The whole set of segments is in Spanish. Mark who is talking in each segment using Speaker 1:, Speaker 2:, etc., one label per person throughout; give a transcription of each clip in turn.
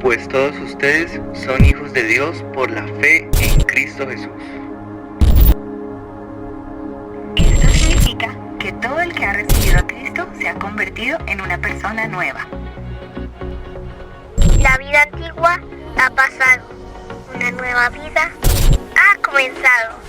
Speaker 1: pues todos ustedes son hijos de Dios por la fe en Cristo Jesús.
Speaker 2: Esto significa que todo el que ha recibido a Cristo se ha convertido en una persona nueva.
Speaker 3: La vida antigua ha pasado, una nueva vida ha comenzado.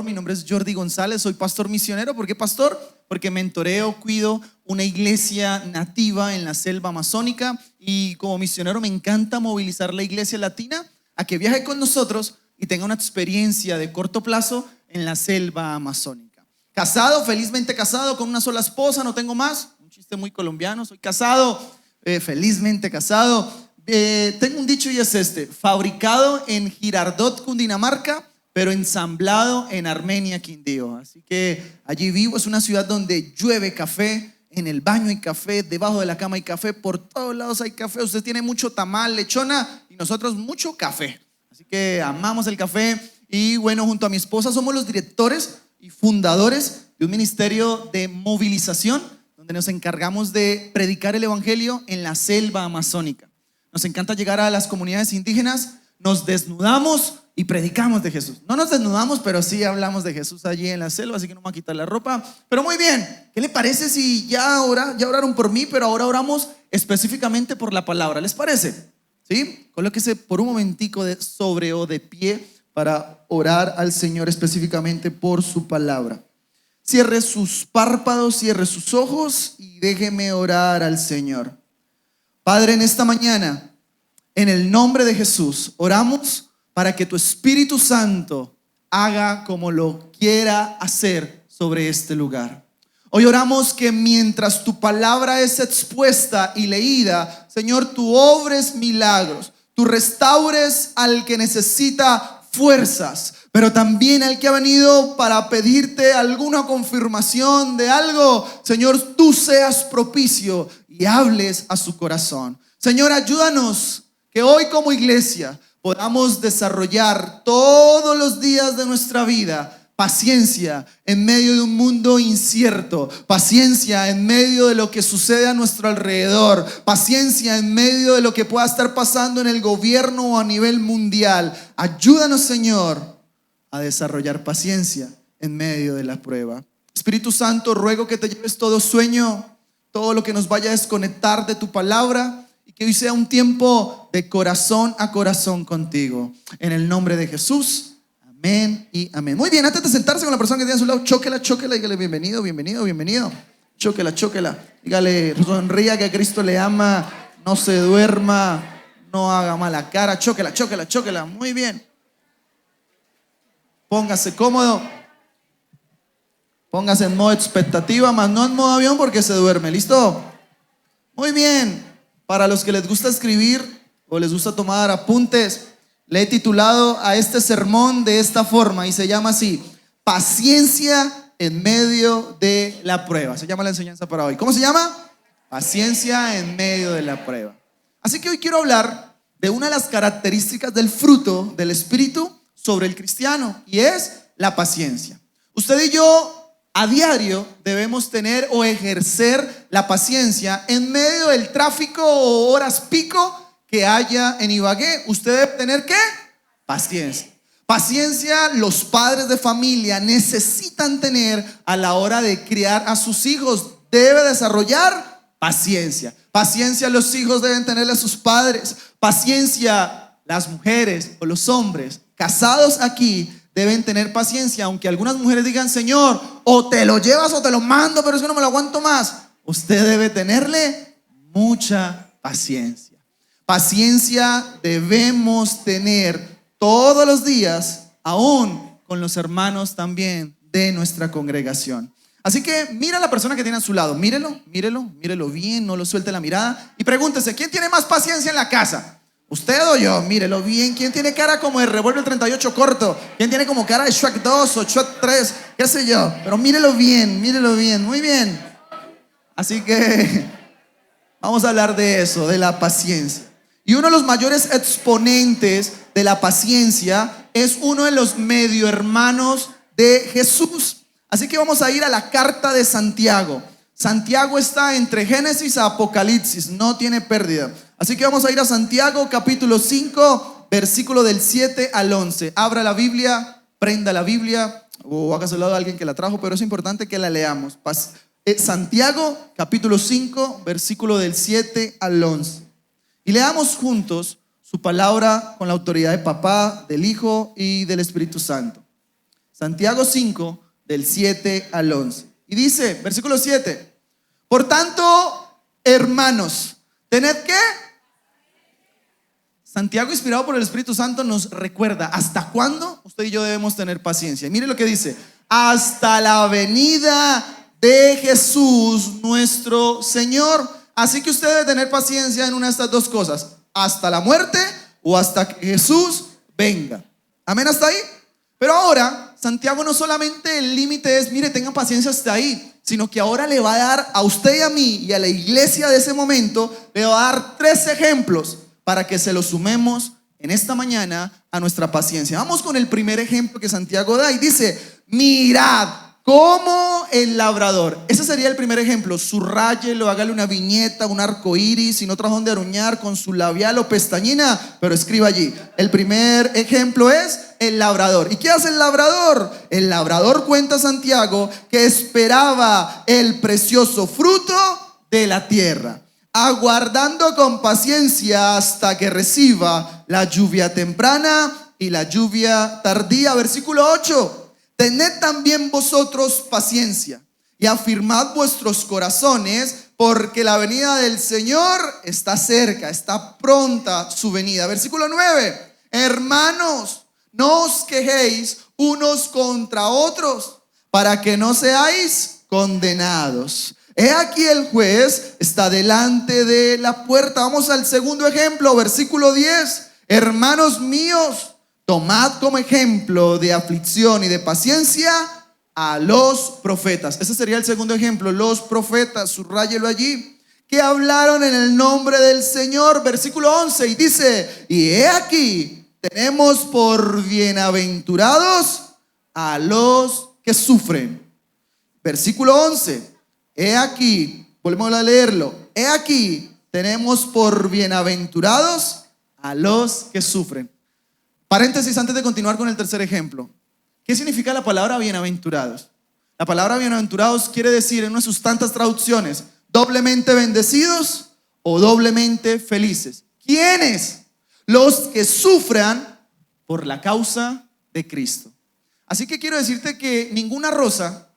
Speaker 4: Mi nombre es Jordi González, soy pastor misionero. ¿Por qué pastor? Porque mentoreo, cuido una iglesia nativa en la selva amazónica y como misionero me encanta movilizar la iglesia latina a que viaje con nosotros y tenga una experiencia de corto plazo en la selva amazónica. Casado, felizmente casado, con una sola esposa, no tengo más. Un chiste muy colombiano, soy casado, felizmente casado. Tengo un dicho y es este: fabricado en Girardot, Cundinamarca, pero ensamblado en Armenia, Quindío. Así que allí vivo, es una ciudad donde llueve café, en el baño hay café, debajo de la cama hay café, por todos lados hay café. Usted tiene mucho tamal, lechona y nosotros mucho café. Así que amamos el café y bueno, junto a mi esposa somos los directores y fundadores de un ministerio de movilización donde nos encargamos de predicar el evangelio en la selva amazónica. Nos encanta llegar a las comunidades indígenas, nos desnudamos y predicamos de Jesús. No nos desnudamos, pero sí hablamos de Jesús allí en la selva, así que no me voy a quitar la ropa. Pero muy bien, ¿qué le parece si ya oraron por mí, pero ahora oramos específicamente por la palabra? ¿Les parece? ¿Sí? Colóquese por un momentico sobre o de pie para orar al Señor específicamente por su palabra. Cierre sus párpados, cierre sus ojos y déjeme orar al Señor. Padre, en esta mañana, en el nombre de Jesús, oramos para que tu Espíritu Santo haga como lo quiera hacer sobre este lugar. Hoy oramos que mientras tu palabra es expuesta y leída, Señor, tú obres milagros, tú restaures al que necesita fuerzas, pero también al que ha venido para pedirte alguna confirmación de algo. Señor, tú seas propicio y hables a su corazón. Señor, ayúdanos que hoy como iglesia podamos desarrollar todos los días de nuestra vida paciencia en medio de un mundo incierto, paciencia en medio de lo que sucede a nuestro alrededor, paciencia en medio de lo que pueda estar pasando en el gobierno o a nivel mundial. Ayúdanos, Señor, a desarrollar paciencia en medio de la prueba. Espíritu Santo, ruego que te lleves todo sueño, todo lo que nos vaya a desconectar de tu palabra, y que hoy sea un tiempo de corazón a corazón contigo. En el nombre de Jesús, Amén y amén. Muy bien, antes de sentarse con la persona que tiene a su lado, chóquela, dígale bienvenido, bienvenido, bienvenido. Chóquela. Dígale, sonría, que Cristo le ama, no se duerma, no haga mala cara. Chóquela. Muy bien. Póngase cómodo. Póngase en modo expectativa, más no en modo avión porque se duerme. ¿Listo? Muy bien. Para los que les gusta escribir o les gusta tomar apuntes, le he titulado a este sermón de esta forma y se llama así: paciencia en medio de la prueba. Se llama la enseñanza para hoy. ¿Cómo se llama? Paciencia en medio de la prueba. Así que hoy quiero hablar de una de las características del fruto del Espíritu sobre el cristiano, y es la paciencia. Usted y yo a diario debemos tener o ejercer la paciencia en medio del tráfico o horas pico que haya en Ibagué. Usted debe tener ¿qué? Paciencia. Paciencia los padres de familia necesitan tener a la hora de criar a sus hijos. Debe desarrollar paciencia. Paciencia los hijos deben tenerle a sus padres. Paciencia las mujeres o los hombres casados aquí deben tener paciencia, aunque algunas mujeres digan: Señor, o te lo llevas o te lo mando, pero es que no me lo aguanto más. Usted debe tenerle mucha paciencia. Paciencia debemos tener todos los días, aún con los hermanos también de nuestra congregación. Así que mira a la persona que tiene a su lado, mírelo bien, no lo suelte la mirada y pregúntese: ¿quién tiene más paciencia en la casa? ¿Usted o yo? Mírelo bien. ¿Quién tiene cara como de Revólver 38 corto? ¿Quién tiene como cara de Shrek 2 o Shrek 3? ¿Qué sé yo? Pero mírelo bien. Muy bien. Así que vamos a hablar de eso, de la paciencia. Y uno de los mayores exponentes de la paciencia es uno de los medio hermanos de Jesús. Así que vamos a ir a la carta de Santiago. Santiago está entre Génesis a Apocalipsis, no tiene pérdida. Así que vamos a ir a Santiago capítulo 5, versículo del 7 al 11. Abra la Biblia, prenda la Biblia o hágase al lado de alguien que la trajo, pero es importante que la leamos. Santiago capítulo 5, versículo del 7 al 11. Y leamos juntos su palabra con la autoridad de Papá, del Hijo y del Espíritu Santo. Santiago 5, del 7 al 11. Y dice, versículo 7: por tanto, hermanos, ¿tened qué? Santiago, inspirado por el Espíritu Santo, nos recuerda hasta cuándo usted y yo debemos tener paciencia. Y mire lo que dice: hasta la venida de Jesús nuestro Señor. Así que usted debe tener paciencia en una de estas dos cosas: hasta la muerte o hasta que Jesús venga. Amén, hasta ahí. Pero ahora Santiago no solamente el límite es: mire, tengan paciencia hasta ahí, sino que ahora le va a dar a usted y a mí y a la iglesia de ese momento, le va a dar 3 ejemplos para que se los sumemos en esta mañana a nuestra paciencia. Vamos con el primer ejemplo que Santiago da y dice: mirad cómo el labrador. Ese sería el primer ejemplo. Subrayelo, hágale una viñeta, un arco iris, si no trajo donde aruñar con su labial o pestañina, pero escriba allí. El primer ejemplo es el labrador. ¿Y qué hace el labrador? El labrador, cuenta Santiago, que esperaba el precioso fruto de la tierra, aguardando con paciencia hasta que reciba la lluvia temprana y la lluvia tardía. Versículo 8: tened también vosotros paciencia y afirmad vuestros corazones, porque la venida del Señor está cerca, está pronta su venida. Versículo 9: hermanos, no os quejéis unos contra otros, para que no seáis condenados. He aquí el juez está delante de la puerta. Vamos al segundo ejemplo, versículo 10: hermanos míos, tomad como ejemplo de aflicción y de paciencia a los profetas. Ese sería el segundo ejemplo, los profetas, subráyelo allí, que hablaron en el nombre del Señor. Versículo 11, y dice: y he aquí, tenemos por bienaventurados a los que sufren. Versículo 11, he aquí, volvemos a leerlo, he aquí, tenemos por bienaventurados a los que sufren. Paréntesis antes de continuar con el tercer ejemplo. ¿Qué significa la palabra bienaventurados? La palabra bienaventurados quiere decir, en una de sus tantas traducciones, doblemente bendecidos o doblemente felices. ¿Quiénes? Los que sufran por la causa de Cristo. Así que quiero decirte que ninguna rosa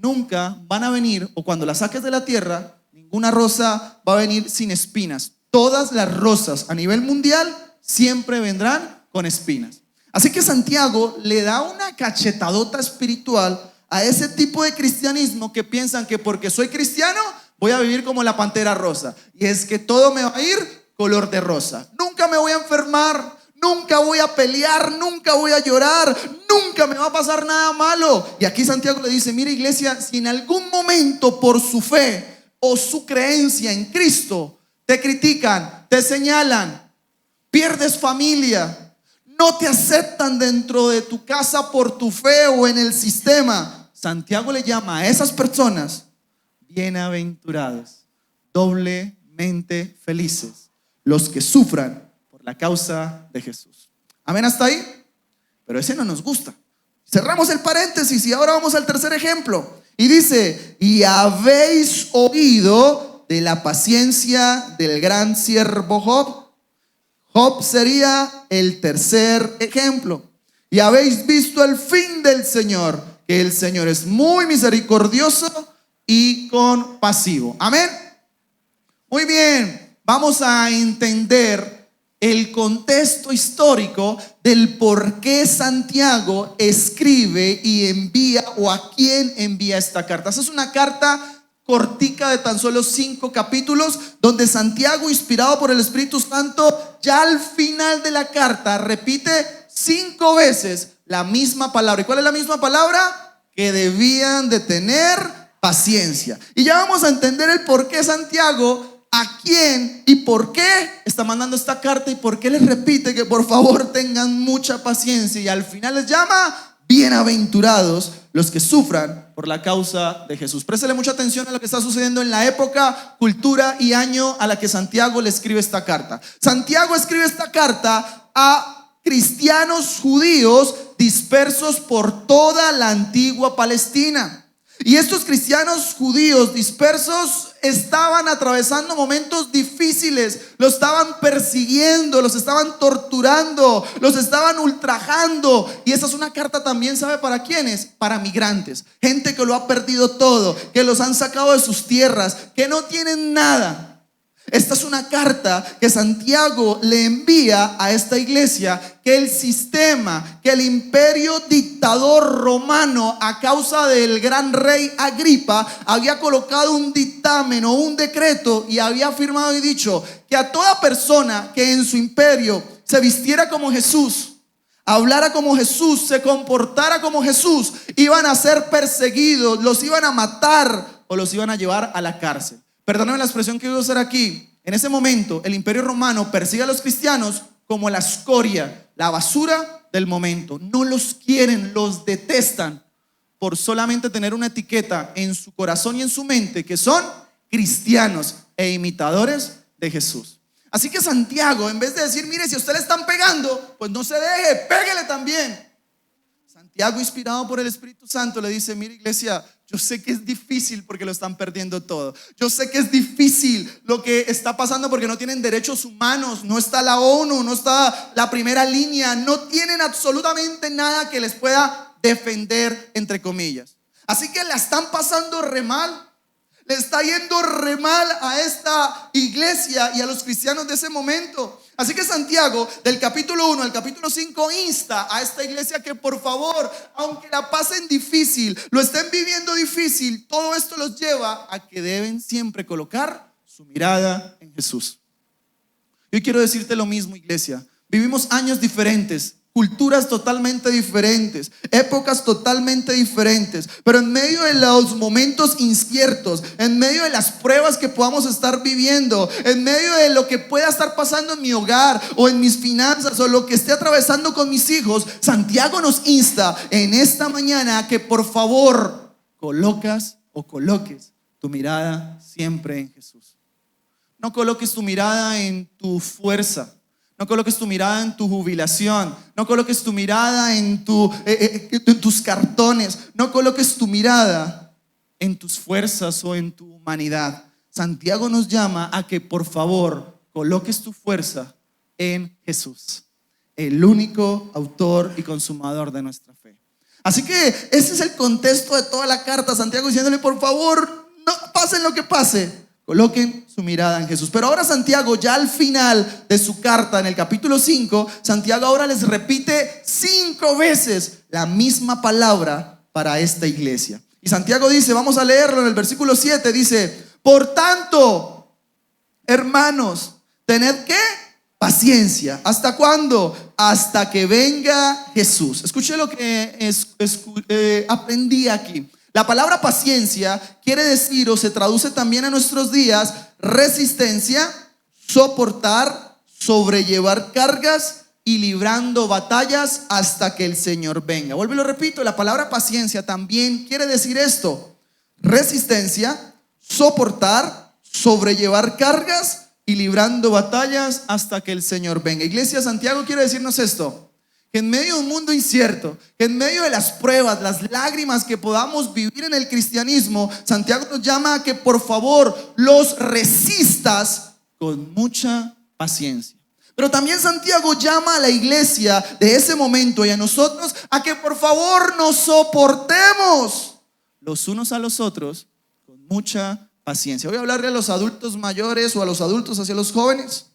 Speaker 4: nunca van a venir, o cuando la saques de la tierra, ninguna rosa va a venir sin espinas. Todas las rosas a nivel mundial siempre vendrán con espinas. Así que Santiago le da una cachetadota espiritual a ese tipo de cristianismo que piensan que porque soy cristiano voy a vivir como la pantera rosa. Y es que todo me va a ir color de rosa. Nunca me voy a enfermar, nunca voy a pelear, nunca voy a llorar, nunca me va a pasar nada malo. Y aquí Santiago le dice, mira iglesia, si en algún momento por su fe o su creencia en Cristo te critican, te señalan, pierdes familia, no te aceptan dentro de tu casa por tu fe o en el sistema, Santiago le llama a esas personas bienaventurados, doblemente felices, los que sufran por la causa de Jesús. Amén hasta ahí. Pero ese no nos gusta. Cerramos el paréntesis y ahora vamos al tercer ejemplo. Y dice, y habéis oído de la paciencia del gran siervo Job. Job sería el tercer ejemplo. Y habéis visto el fin del Señor, que el Señor es muy misericordioso y compasivo. Amén. Muy bien, vamos a entender el contexto histórico del por qué Santiago escribe y envía, o a quién envía esta carta. Esa es una carta cortica de tan solo 5 capítulos, donde Santiago, inspirado por el Espíritu Santo, ya al final de la carta repite 5 veces la misma palabra. ¿Y cuál es la misma palabra? Que debían de tener paciencia. Y ya vamos a entender el por qué Santiago, a quién y por qué está mandando esta carta y por qué les repite que por favor tengan mucha paciencia, y al final les llama bienaventurados los que sufran por la causa de Jesús. Préstele mucha atención a lo que está sucediendo en la época, cultura y año a la que Santiago le escribe esta carta. Santiago escribe esta carta a cristianos judíos dispersos por toda la antigua Palestina. Y estos cristianos judíos dispersos estaban atravesando momentos difíciles, los estaban persiguiendo, los estaban torturando, los estaban ultrajando. Y esta es una carta también, ¿sabe para quiénes? Para migrantes, gente que lo ha perdido todo, que los han sacado de sus tierras, que no tienen nada. Esta es una carta que Santiago le envía a esta iglesia, que el sistema, que el imperio dictador romano, a causa del gran rey Agripa, había colocado un dictamen o un decreto y había firmado y dicho que a toda persona que en su imperio se vistiera como Jesús, hablara como Jesús, se comportara como Jesús, iban a ser perseguidos, los iban a matar o los iban a llevar a la cárcel. Perdóname la expresión que voy a usar aquí. En ese momento el imperio romano persigue a los cristianos como la escoria, la basura del momento. No los quieren, los detestan por solamente tener una etiqueta en su corazón y en su mente que son cristianos e imitadores de Jesús. Así que Santiago, en vez de decir, mire, si a usted le están pegando, pues no se deje, pégale también. Santiago, inspirado por el Espíritu Santo, le dice, mire iglesia, yo sé que es difícil porque lo están perdiendo todo. Yo sé que es difícil lo que está pasando porque no tienen derechos humanos, no está la ONU, no está la primera línea, no tienen absolutamente nada que les pueda defender, entre comillas. Así que la están pasando re mal. Le está yendo re mal a esta iglesia y a los cristianos de ese momento. Así que Santiago, del capítulo 1 al capítulo 5, insta a esta iglesia que por favor, aunque la pasen difícil, lo estén viviendo difícil, todo esto los lleva a que deben siempre colocar su mirada en Jesús. Yo quiero decirte lo mismo, iglesia. Vivimos años diferentes, culturas totalmente diferentes, épocas totalmente diferentes, pero en medio de los momentos inciertos, en medio de las pruebas que podamos estar viviendo, en medio de lo que pueda estar pasando en mi hogar o en mis finanzas o lo que esté atravesando con mis hijos, Santiago nos insta en esta mañana a que por favor coloques tu mirada siempre en Jesús. No coloques tu mirada en tu fuerza. No coloques tu mirada en tu jubilación. No coloques tu mirada en tus cartones. No coloques tu mirada en tus fuerzas o en tu humanidad. Santiago nos llama a que por favor coloques tu fuerza en Jesús. el único autor y consumador de nuestra fe. Así que ese es el contexto de toda la carta. Santiago diciéndole, por favor, no pasen lo que pase, coloquen su mirada en Jesús. Pero ahora Santiago, ya al final de su carta, en el capítulo 5, Santiago ahora les repite 5 veces la misma palabra para esta iglesia. Y Santiago dice, vamos a leerlo en el versículo 7, dice, por tanto, hermanos, tened ¿qué? Paciencia. ¿Hasta cuándo? Hasta que venga Jesús. Escuché lo que aprendí aquí. La palabra paciencia quiere decir, o se traduce también a nuestros días, resistencia, soportar, sobrellevar cargas y librando batallas hasta que el Señor venga. Vuelvo y lo repito, la palabra paciencia también quiere decir esto: resistencia, soportar, sobrellevar cargas y librando batallas hasta que el Señor venga. Iglesia, Santiago quiere decirnos esto: que en medio de un mundo incierto, que en medio de las pruebas, las lágrimas que podamos vivir en el cristianismo, Santiago nos llama a que por favor los resistas con mucha paciencia. Pero también Santiago llama a la iglesia de ese momento y a nosotros a que por favor nos soportemos los unos a los otros con mucha paciencia. Voy a hablarle a los adultos mayores o a los adultos hacia los jóvenes.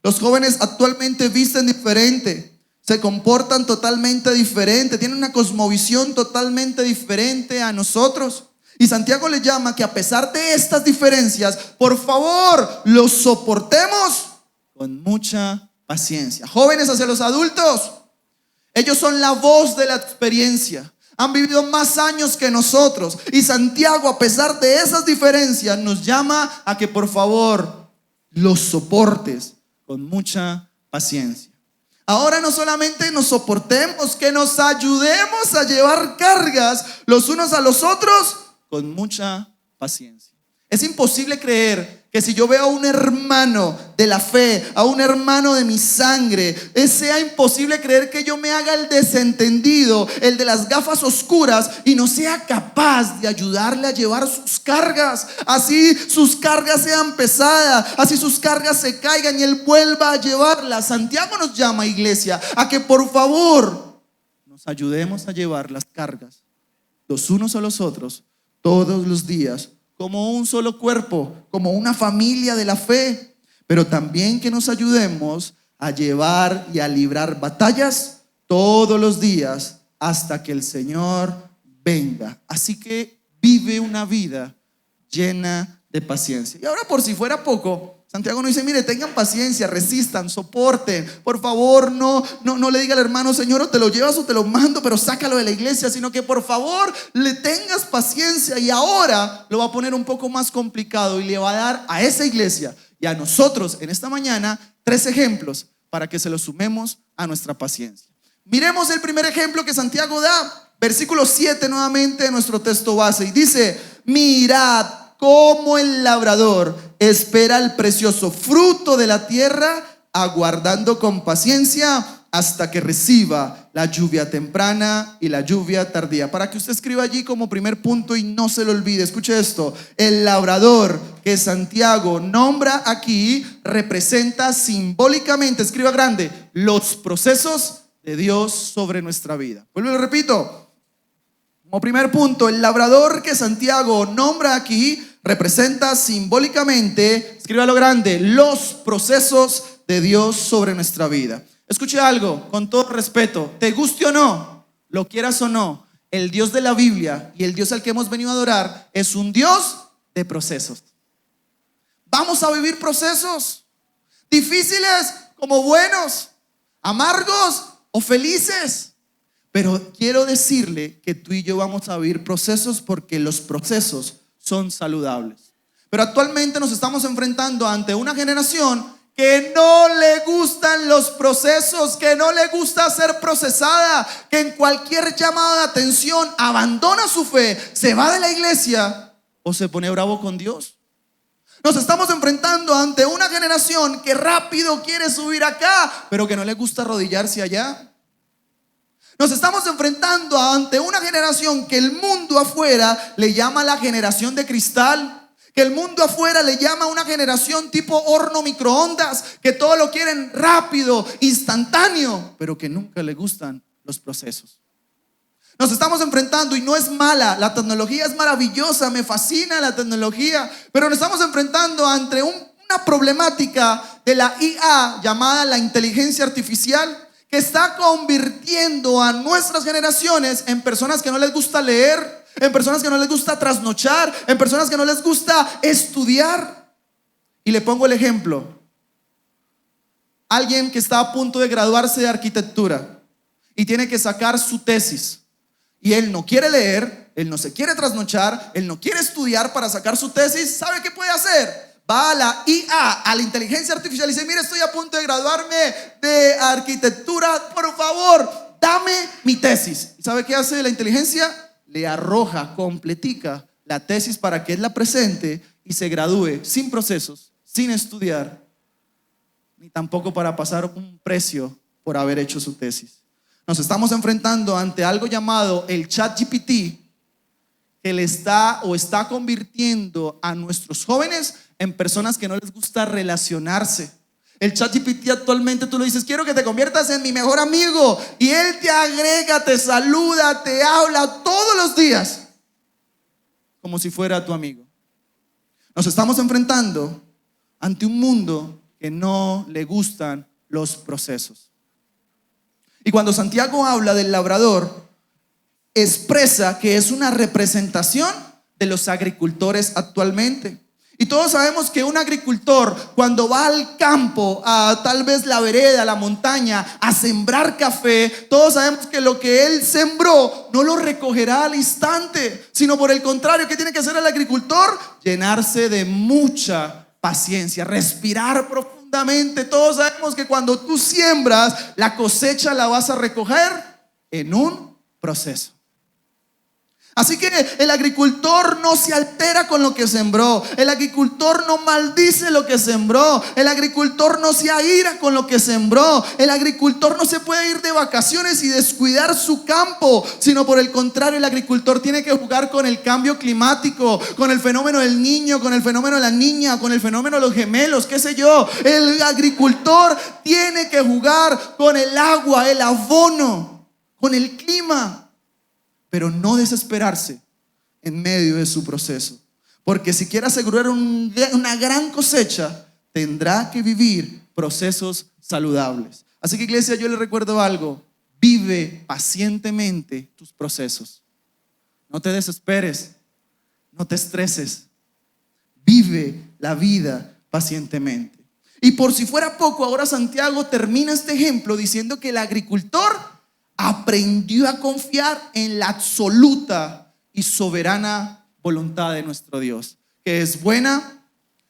Speaker 4: Los jóvenes actualmente visten diferente, se comportan totalmente diferente, tienen una cosmovisión totalmente diferente a nosotros. Y Santiago le llama que a pesar de estas diferencias, por favor, los soportemos con mucha paciencia. Jóvenes hacia los adultos, ellos son la voz de la experiencia, han vivido más años que nosotros. Y Santiago, a pesar de esas diferencias, nos llama a que por favor los soportes con mucha paciencia. Ahora no solamente nos soportemos, que nos ayudemos a llevar cargas los unos a los otros con mucha paciencia. Es imposible creer que si yo veo a un hermano de la fe, a un hermano de mi sangre, sea imposible creer que yo me haga el desentendido, el de las gafas oscuras, y no sea capaz de ayudarle a llevar sus cargas. Así sus cargas sean pesadas, así sus cargas se caigan y él vuelva a llevarlas. Santiago nos llama, iglesia, a que por favor nos ayudemos a llevar las cargas los unos a los otros todos los días, como un solo cuerpo, como una familia de la fe, pero también que nos ayudemos a llevar y a librar batallas todos los días hasta que el Señor venga. Así que vive una vida llena de paciencia. Y ahora, por si fuera poco, Santiago nos dice, mire, tengan paciencia, resistan, soporten. Por favor, no le diga al hermano, Señor, o te lo llevas o te lo mando, pero sácalo de la iglesia, sino que por favor le tengas paciencia. Y ahora lo va a poner un poco más complicado y le va a dar a esa iglesia y a nosotros en esta mañana 3 ejemplos para que se los sumemos a nuestra paciencia. Miremos el primer ejemplo que Santiago da, versículo 7 nuevamente de nuestro texto base, y dice, mirad cómo el labrador espera el precioso fruto de la tierra, aguardando con paciencia hasta que reciba la lluvia temprana y la lluvia tardía. Para que usted escriba allí como primer punto y no se lo olvide, escuche esto: el labrador que Santiago nombra aquí representa simbólicamente, escriba grande, los procesos de Dios sobre nuestra vida. Vuelvo y lo repito. Como primer punto, el labrador que Santiago nombra aquí representa simbólicamente, escríbalo grande, los procesos de Dios sobre nuestra vida. Escuche algo, con todo respeto, te guste o no, lo quieras o no, el Dios de la Biblia y el Dios al que hemos venido a adorar es un Dios de procesos. Vamos a vivir procesos difíciles como buenos, amargos o felices. Pero quiero decirle que tú y yo vamos a vivir procesos porque los procesos son saludables. Pero actualmente nos estamos enfrentando ante una generación que no le gustan los procesos, que no le gusta ser procesada, que en cualquier llamada de atención abandona su fe, se va de la iglesia o se pone bravo con Dios. Nos estamos enfrentando ante una generación que rápido quiere subir acá, pero que no le gusta arrodillarse allá. Nos estamos enfrentando ante una generación que el mundo afuera le llama la generación de cristal, Que el mundo afuera le llama a una generación tipo horno microondas, que todo lo quieren rápido, instantáneo, pero que nunca le gustan los procesos. Nos estamos enfrentando, y no es mala, la tecnología es maravillosa, me fascina la tecnología, pero nos estamos enfrentando ante una problemática de la IA llamada la inteligencia artificial, que está convirtiendo a nuestras generaciones en personas que no les gusta leer, en personas que no les gusta trasnochar, en personas que no les gusta estudiar. Y le pongo el ejemplo: alguien que está a punto de graduarse de arquitectura y tiene que sacar su tesis, y él no quiere leer, él no se quiere trasnochar, él no quiere estudiar para sacar su tesis. ¿Sabe qué puede hacer? Va a la IA, a la inteligencia artificial, y dice: mire, estoy a punto de graduarme de arquitectura, por favor, dame mi tesis. ¿Y sabe qué hace la inteligencia? Le arroja completica la tesis para que él la presente y se gradúe sin procesos, sin estudiar, ni tampoco para pasar un precio por haber hecho su tesis. Nos estamos enfrentando ante algo llamado el ChatGPT, que le está convirtiendo a nuestros jóvenes en personas que no les gusta relacionarse. El ChatGPT actualmente tú le dices: quiero que te conviertas en mi mejor amigo, y él te agrega, te saluda, te habla todos los días como si fuera tu amigo. Nos estamos enfrentando ante un mundo que no le gustan los procesos. Y cuando Santiago habla del labrador, expresa que es una representación de los agricultores actualmente. Y todos sabemos que un agricultor, cuando va al campo, a tal vez la vereda, la montaña, a sembrar café, todos sabemos que lo que él sembró no lo recogerá al instante, sino por el contrario, ¿qué tiene que hacer el agricultor? Llenarse de mucha paciencia, respirar profundamente. Todos sabemos que cuando tú siembras, la cosecha la vas a recoger en un proceso. Así que el agricultor no se altera con lo que sembró, el agricultor no maldice lo que sembró, el agricultor no se aira con lo que sembró, el agricultor no se puede ir de vacaciones y descuidar su campo, sino por el contrario, el agricultor tiene que jugar con el cambio climático, con el fenómeno del niño, con el fenómeno de la niña, con el fenómeno de los gemelos, qué sé yo. El agricultor tiene que jugar con el agua, el abono, con el clima, pero no desesperarse en medio de su proceso, porque si quiere asegurar una gran cosecha, tendrá que vivir procesos saludables. Así que, iglesia, yo les recuerdo algo: vive pacientemente tus procesos. No te desesperes, no te estreses, vive la vida pacientemente. Y por si fuera poco, ahora Santiago termina este ejemplo diciendo que el agricultor aprendió a confiar en la absoluta y soberana voluntad de nuestro Dios, que es buena,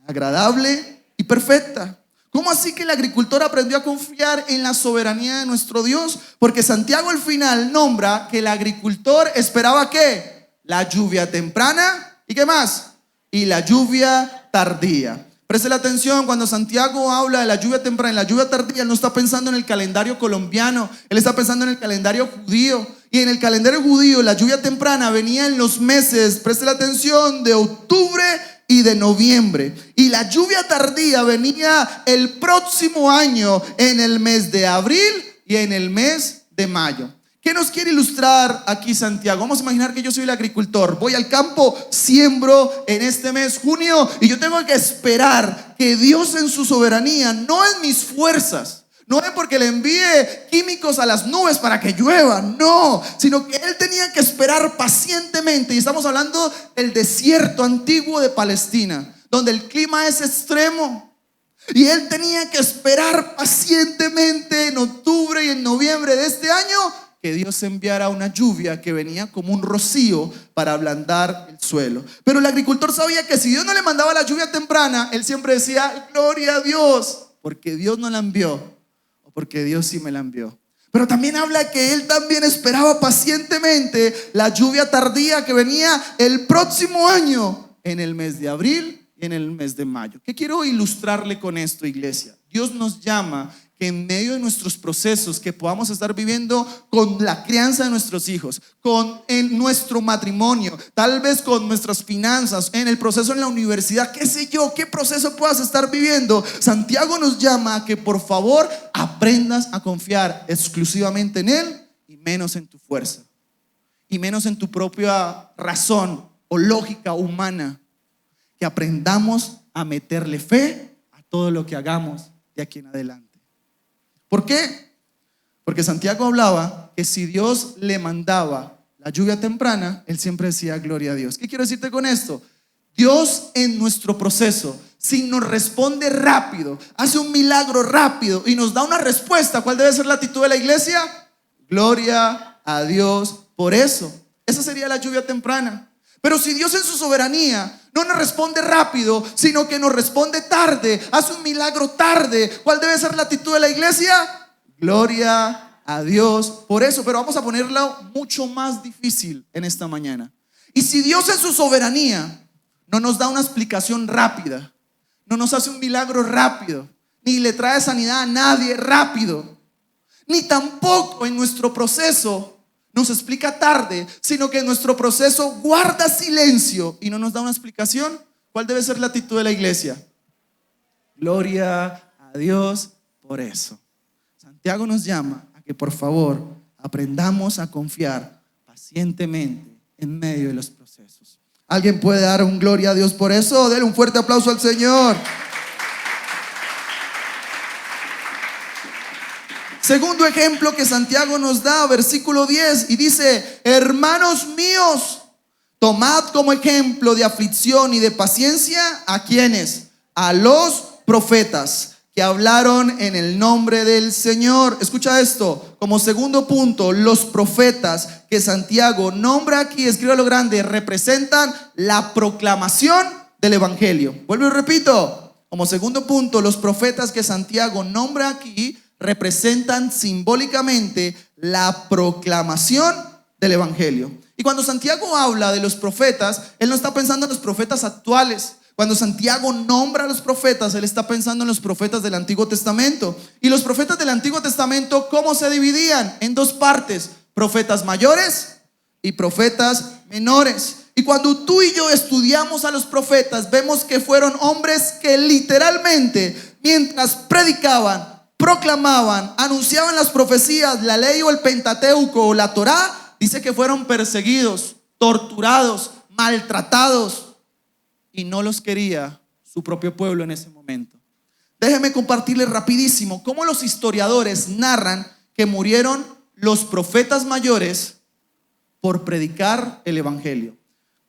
Speaker 4: agradable y perfecta. ¿Cómo así que el agricultor aprendió a confiar en la soberanía de nuestro Dios? Porque Santiago al final nombra que el agricultor esperaba ¿qué? La lluvia temprana, ¿y qué más? Y la lluvia tardía. Preste la atención, cuando Santiago habla de la lluvia temprana y la lluvia tardía, él no está pensando en el calendario colombiano, él está pensando en el calendario judío. Y en el calendario judío, la lluvia temprana venía en los meses, preste la atención, de octubre y de noviembre. Y la lluvia tardía venía el próximo año en el mes de abril y en el mes de mayo. ¿Qué nos quiere ilustrar aquí Santiago? Vamos a imaginar que yo soy el agricultor, voy al campo, siembro en este mes, junio, y yo tengo que esperar que Dios en su soberanía, no en mis fuerzas, no es porque le envíe químicos a las nubes para que llueva, no, sino que él tenía que esperar pacientemente. Y estamos hablando del desierto antiguo de Palestina, donde el clima es extremo. Y él tenía que esperar pacientemente en octubre y en noviembre de este año que Dios enviara una lluvia que venía como un rocío para ablandar el suelo. Pero el agricultor sabía que si Dios no le mandaba la lluvia temprana, él siempre decía: gloria a Dios, porque Dios no la envió, o porque Dios sí me la envió. Pero también habla que él también esperaba pacientemente la lluvia tardía que venía el próximo año, en el mes de abril y en el mes de mayo. ¿Qué quiero ilustrarle con esto, iglesia? Dios nos llama que en medio de nuestros procesos que podamos estar viviendo con la crianza de nuestros hijos, en nuestro matrimonio, tal vez con nuestras finanzas, en el proceso en la universidad, qué sé yo, qué proceso puedas estar viviendo, Santiago nos llama a que por favor aprendas a confiar exclusivamente en Él y menos en tu fuerza y menos en tu propia razón o lógica humana. Que aprendamos a meterle fe a todo lo que hagamos de aquí en adelante. ¿Por qué? Porque Santiago hablaba que si Dios le mandaba la lluvia temprana, él siempre decía gloria a Dios. ¿Qué quiero decirte con esto? Dios en nuestro proceso, si nos responde rápido, hace un milagro rápido y nos da una respuesta, ¿cuál debe ser la actitud de la iglesia? Gloria a Dios por eso. Esa sería la lluvia temprana. Pero si Dios en su soberanía no nos responde rápido, sino que nos responde tarde, hace un milagro tarde, ¿cuál debe ser la actitud de la iglesia? Gloria a Dios por eso. Pero vamos a ponerlo mucho más difícil en esta mañana. Y si Dios en su soberanía no nos da una explicación rápida, no nos hace un milagro rápido, ni le trae sanidad a nadie rápido, ni tampoco en nuestro proceso nos explica tarde, sino que en nuestro proceso guarda silencio y no nos da una explicación, ¿cuál debe ser la actitud de la iglesia? Gloria a Dios por eso. Santiago nos llama a que por favor aprendamos a confiar pacientemente en medio de los procesos. ¿Alguien puede dar un gloria a Dios por eso? Denle un fuerte aplauso al Señor. Segundo ejemplo que Santiago nos da, versículo 10, y dice: hermanos míos, tomad como ejemplo de aflicción y de paciencia a quienes, a los profetas que hablaron en el nombre del Señor. Escucha esto, como segundo punto, los profetas que Santiago nombra aquí, escríbelo grande, representan la proclamación del evangelio. Vuelvo y repito, como segundo punto, los profetas que Santiago nombra aquí representan simbólicamente la proclamación del evangelio. Y cuando Santiago habla de los profetas, él no está pensando en los profetas actuales. Cuando Santiago nombra a los profetas, él está pensando en los profetas del Antiguo Testamento. Y los profetas del Antiguo Testamento, ¿cómo se dividían? En dos partes: profetas mayores y profetas menores. Y cuando tú y yo estudiamos a los profetas, vemos que fueron hombres que literalmente, mientras predicaban, proclamaban, anunciaban las profecías, la ley o el Pentateuco o la Torá, dice que fueron perseguidos, torturados, maltratados, y no los quería su propio pueblo en ese momento. Déjeme compartirles rapidísimo cómo los historiadores narran que murieron los profetas mayores por predicar el evangelio.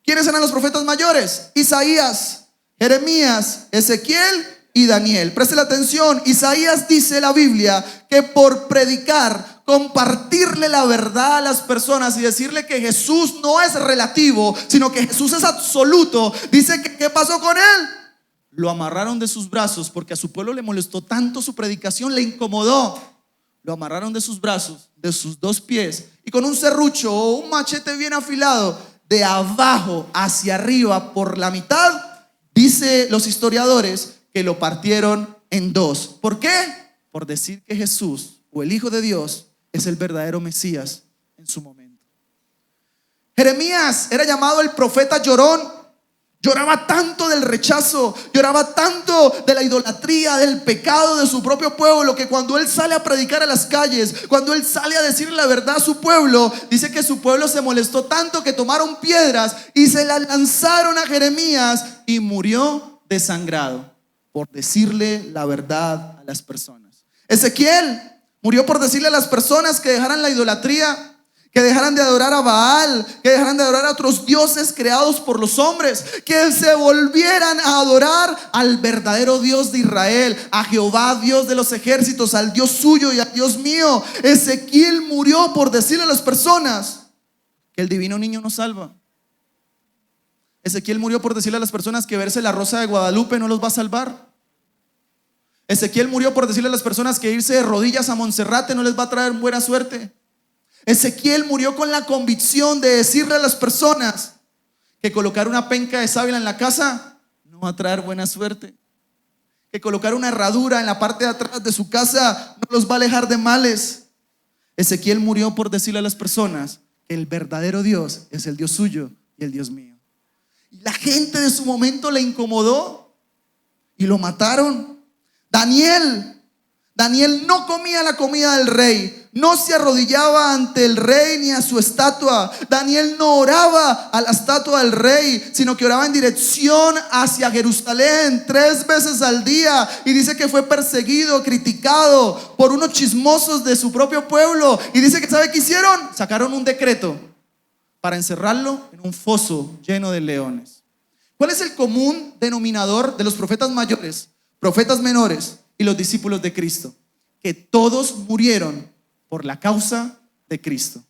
Speaker 4: ¿Quiénes eran los profetas mayores? Isaías, Jeremías, Ezequiel y Daniel. Preste la atención. Isaías dice en la Biblia que por predicar, compartirle la verdad a las personas y decirle que Jesús no es relativo, sino que Jesús es absoluto, dice que ¿qué pasó con él? Lo amarraron de sus brazos porque a su pueblo le molestó tanto su predicación, le incomodó. Lo amarraron de sus brazos, de sus dos pies, y con un serrucho o un machete bien afilado, de abajo hacia arriba por la mitad, dice los historiadores que lo partieron en dos. ¿Por qué? Por decir que Jesús o el Hijo de Dios es el verdadero Mesías en su momento. Jeremías era llamado el profeta llorón. Lloraba tanto del rechazo, lloraba tanto de la idolatría, del pecado de su propio pueblo, que cuando él sale a predicar a las calles, cuando él sale a decir la verdad a su pueblo, dice que su pueblo se molestó tanto que tomaron piedras y se las lanzaron a Jeremías y murió desangrado por decirle la verdad a las personas. Ezequiel murió por decirle a las personas que dejaran la idolatría, que dejaran de adorar a Baal, que dejaran de adorar a otros dioses creados por los hombres, que se volvieran a adorar al verdadero Dios de Israel, a Jehová, Dios de los ejércitos, al Dios suyo y al Dios mío. Ezequiel murió por decirle a las personas que el divino niño nos salva. Ezequiel murió por decirle a las personas que verse la rosa de Guadalupe no los va a salvar. Ezequiel murió por decirle a las personas que irse de rodillas a Monserrate no les va a traer buena suerte. Ezequiel murió con la convicción de decirle a las personas que colocar una penca de sábila en la casa no va a traer buena suerte, que colocar una herradura en la parte de atrás de su casa no los va a alejar de males. Ezequiel murió por decirle a las personas que el verdadero Dios es el Dios suyo y el Dios mío. Y la gente de su momento le incomodó y lo mataron. Daniel no comía la comida del rey, no se arrodillaba ante el rey ni a su estatua. Daniel no oraba a la estatua del rey, sino que oraba en dirección hacia Jerusalén 3 veces al día. Y dice que fue perseguido, criticado por unos chismosos de su propio pueblo. Y dice que ¿sabe qué hicieron? Sacaron un decreto para encerrarlo en un foso lleno de leones. ¿Cuál es el común denominador de los profetas mayores, profetas menores y los discípulos de Cristo? Que todos murieron por la causa de Cristo.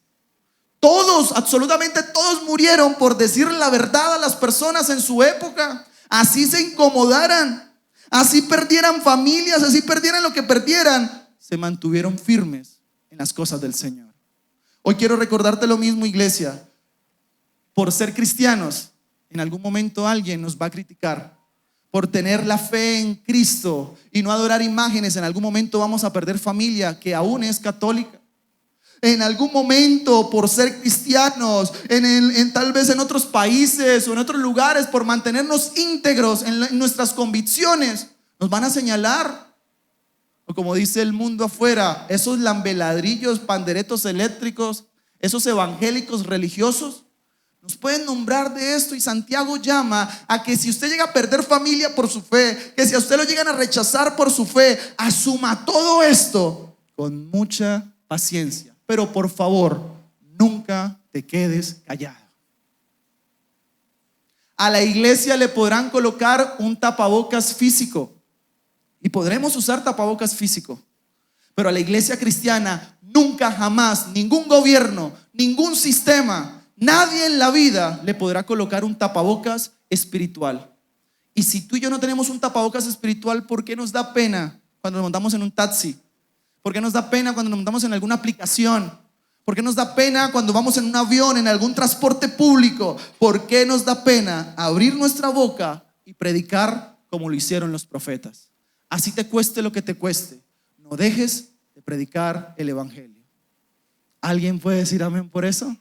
Speaker 4: Todos, absolutamente todos murieron por decir la verdad a las personas en su época. Así se incomodaran, así perdieran familias, así perdieran lo que perdieran, se mantuvieron firmes en las cosas del Señor. Hoy quiero recordarte lo mismo, iglesia. Por ser cristianos, en algún momento alguien nos va a criticar. Por tener la fe en Cristo y no adorar imágenes, en algún momento vamos a perder familia que aún es católica. En algún momento, por ser cristianos, tal vez en otros países o en otros lugares, por mantenernos íntegros en nuestras convicciones, nos van a señalar. O como dice el mundo afuera, esos lambeladrillos, panderetos eléctricos, esos evangélicos religiosos, nos pueden nombrar de esto. Y Santiago llama a que si usted llega a perder familia por su fe, que si a usted lo llegan a rechazar por su fe, asuma todo esto con mucha paciencia. Pero por favor, nunca te quedes callado. A la iglesia le podrán colocar un tapabocas físico y podremos usar tapabocas físico, pero a la iglesia cristiana nunca jamás ningún gobierno, ningún sistema, nadie en la vida le podrá colocar un tapabocas espiritual. Y si tú y yo no tenemos un tapabocas espiritual, ¿por qué nos da pena cuando nos montamos en un taxi? ¿Por qué nos da pena cuando nos montamos en alguna aplicación? ¿Por qué nos da pena cuando vamos en un avión, en algún transporte público? ¿Por qué nos da pena abrir nuestra boca y predicar como lo hicieron los profetas? Así te cueste lo que te cueste, no dejes de predicar el evangelio. ¿Alguien puede decir amén por eso?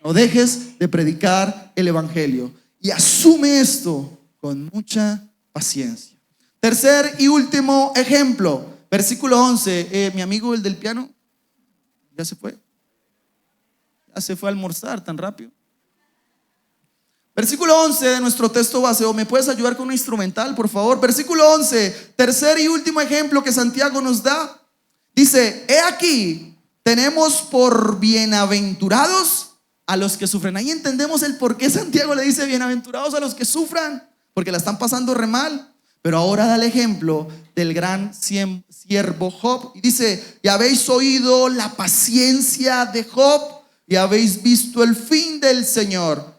Speaker 4: No dejes de predicar el evangelio y asume esto con mucha paciencia. Tercer y último ejemplo, versículo 11. Mi amigo el del piano ya se fue a almorzar tan rápido. Versículo 11 de nuestro texto base. ¿O me puedes ayudar con un instrumental, por favor? Versículo 11, tercer y último ejemplo que Santiago nos da. Dice: he aquí, tenemos por bienaventurados a los que sufren. Ahí entendemos el por qué Santiago le dice bienaventurados a los que sufran, porque la están pasando re mal. Pero ahora da el ejemplo del gran siervo Job y dice: y habéis oído la paciencia de Job y habéis visto el fin del Señor.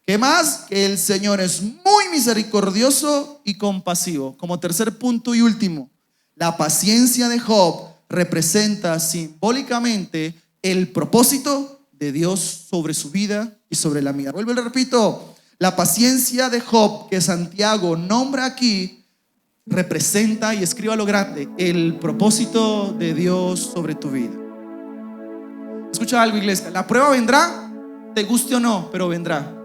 Speaker 4: ¿Qué más? Que el Señor es muy misericordioso y compasivo. Como tercer punto y último, la paciencia de Job representa simbólicamente el propósito de Dios sobre su vida y sobre la mía. Vuelvo y le repito, la paciencia de Job que Santiago nombra aquí representa, y escriba lo grande, el propósito de Dios sobre tu vida. Escucha algo, iglesia, la prueba vendrá, te guste o no, pero vendrá.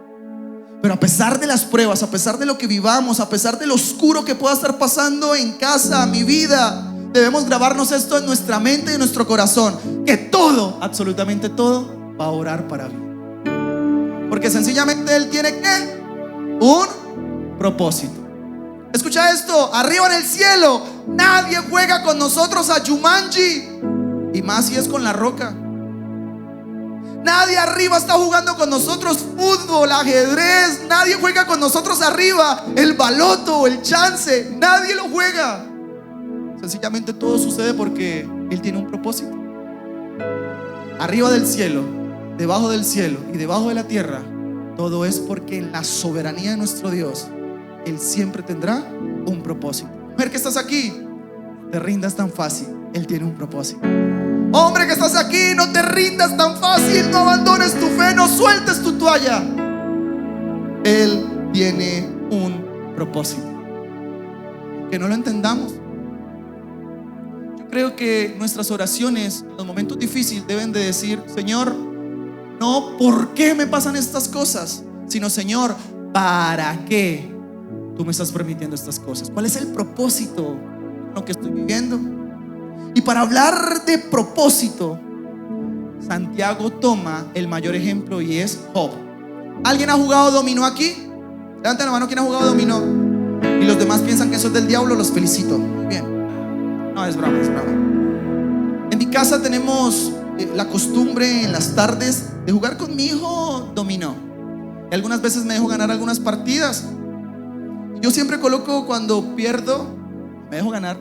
Speaker 4: Pero a pesar de las pruebas, a pesar de lo que vivamos, a pesar de lo oscuro que pueda estar pasando en casa, mi vida, debemos grabarnos esto en nuestra mente y en nuestro corazón, que todo, absolutamente todo, va a orar para mí. Porque sencillamente Él tiene ¿qué? Un propósito. Escucha esto, arriba en el cielo nadie juega con nosotros a Jumanji, y más si es con La Roca. Nadie arriba está jugando con nosotros fútbol, ajedrez. Nadie juega con nosotros arriba el baloto, el chance. Nadie lo juega. Sencillamente todo sucede porque Él tiene un propósito. Arriba del cielo, debajo del cielo y debajo de la tierra, todo es porque en la soberanía de nuestro Dios Él siempre tendrá un propósito. Mujer que estás aquí, no te rindas tan fácil. Él tiene un propósito. Hombre que estás aquí, no te rindas tan fácil. No abandones tu fe, no sueltes tu toalla. Él tiene un propósito. que no lo entendamos. Yo creo que nuestras oraciones en los momentos difíciles deben de decir: Señor, no ¿por qué me pasan estas cosas?, sino Señor, ¿para qué tú me estás permitiendo estas cosas? ¿Cuál es el propósito de lo que estoy viviendo? Y para hablar de propósito, Santiago toma el mayor ejemplo y es Job. ¿Alguien ha jugado dominó aquí? Levanten la mano quien ha jugado dominó. Y los demás piensan que eso es del diablo, los felicito. Muy bien. No, es broma, es broma. En mi casa tenemos la costumbre en las tardes de jugar con mi hijo dominó. Y algunas veces me dejo ganar algunas partidas. Yo siempre coloco, cuando pierdo, me dejo ganar,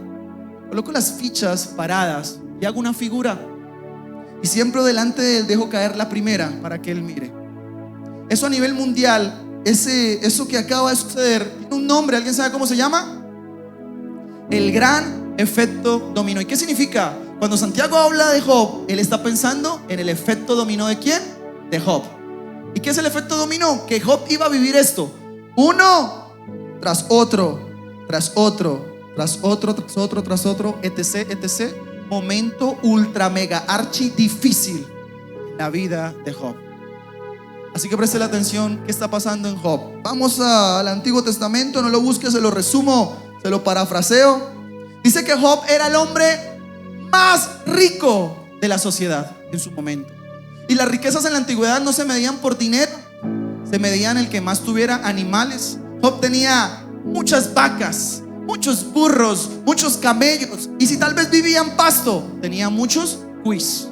Speaker 4: coloco las fichas paradas y hago una figura. Y siempre delante de él dejo caer la primera para que él mire. Eso a nivel mundial, eso que acaba de suceder, tiene un nombre. ¿Alguien sabe cómo se llama? El gran efecto dominó. ¿Y qué significa? Cuando Santiago habla de Job, él está pensando en el efecto dominó. ¿De quién? De Job. ¿Y qué es el efecto dominó? Que Job iba a vivir esto, uno tras otro, tras otro, tras otro, tras otro, tras otro, etc, etc. Momento ultra mega archi difícil en la vida de Job. Así que preste la atención, ¿qué está pasando en Job? Vamos al Antiguo Testamento, no lo busques, se lo resumo, se lo parafraseo. Dice que Job era el hombre más rico de la sociedad en su momento. Y las riquezas en la antigüedad no se medían por dinero, se medían el que más tuviera animales. Job tenía muchas vacas, muchos burros, muchos camellos. Y si tal vez vivía en pasto, tenía muchos cuis.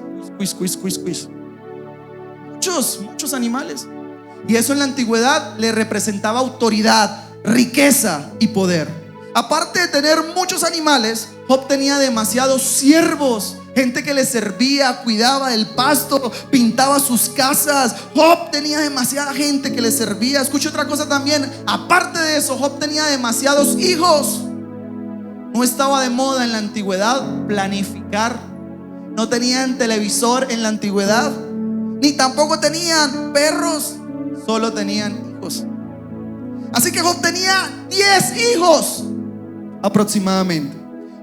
Speaker 4: Muchos animales. Y eso en la antigüedad le representaba autoridad, riqueza y poder. Aparte de tener muchos animales, Job tenía demasiados siervos, gente que le servía, cuidaba el pasto, pintaba sus casas. Job tenía demasiada gente que le servía. Escuche otra cosa también, aparte de eso, Job tenía demasiados hijos. No estaba de moda en la antigüedad planificar. No tenían televisor en la antigüedad, ni tampoco tenían perros, solo tenían hijos. Así que Job tenía 10 hijos aproximadamente,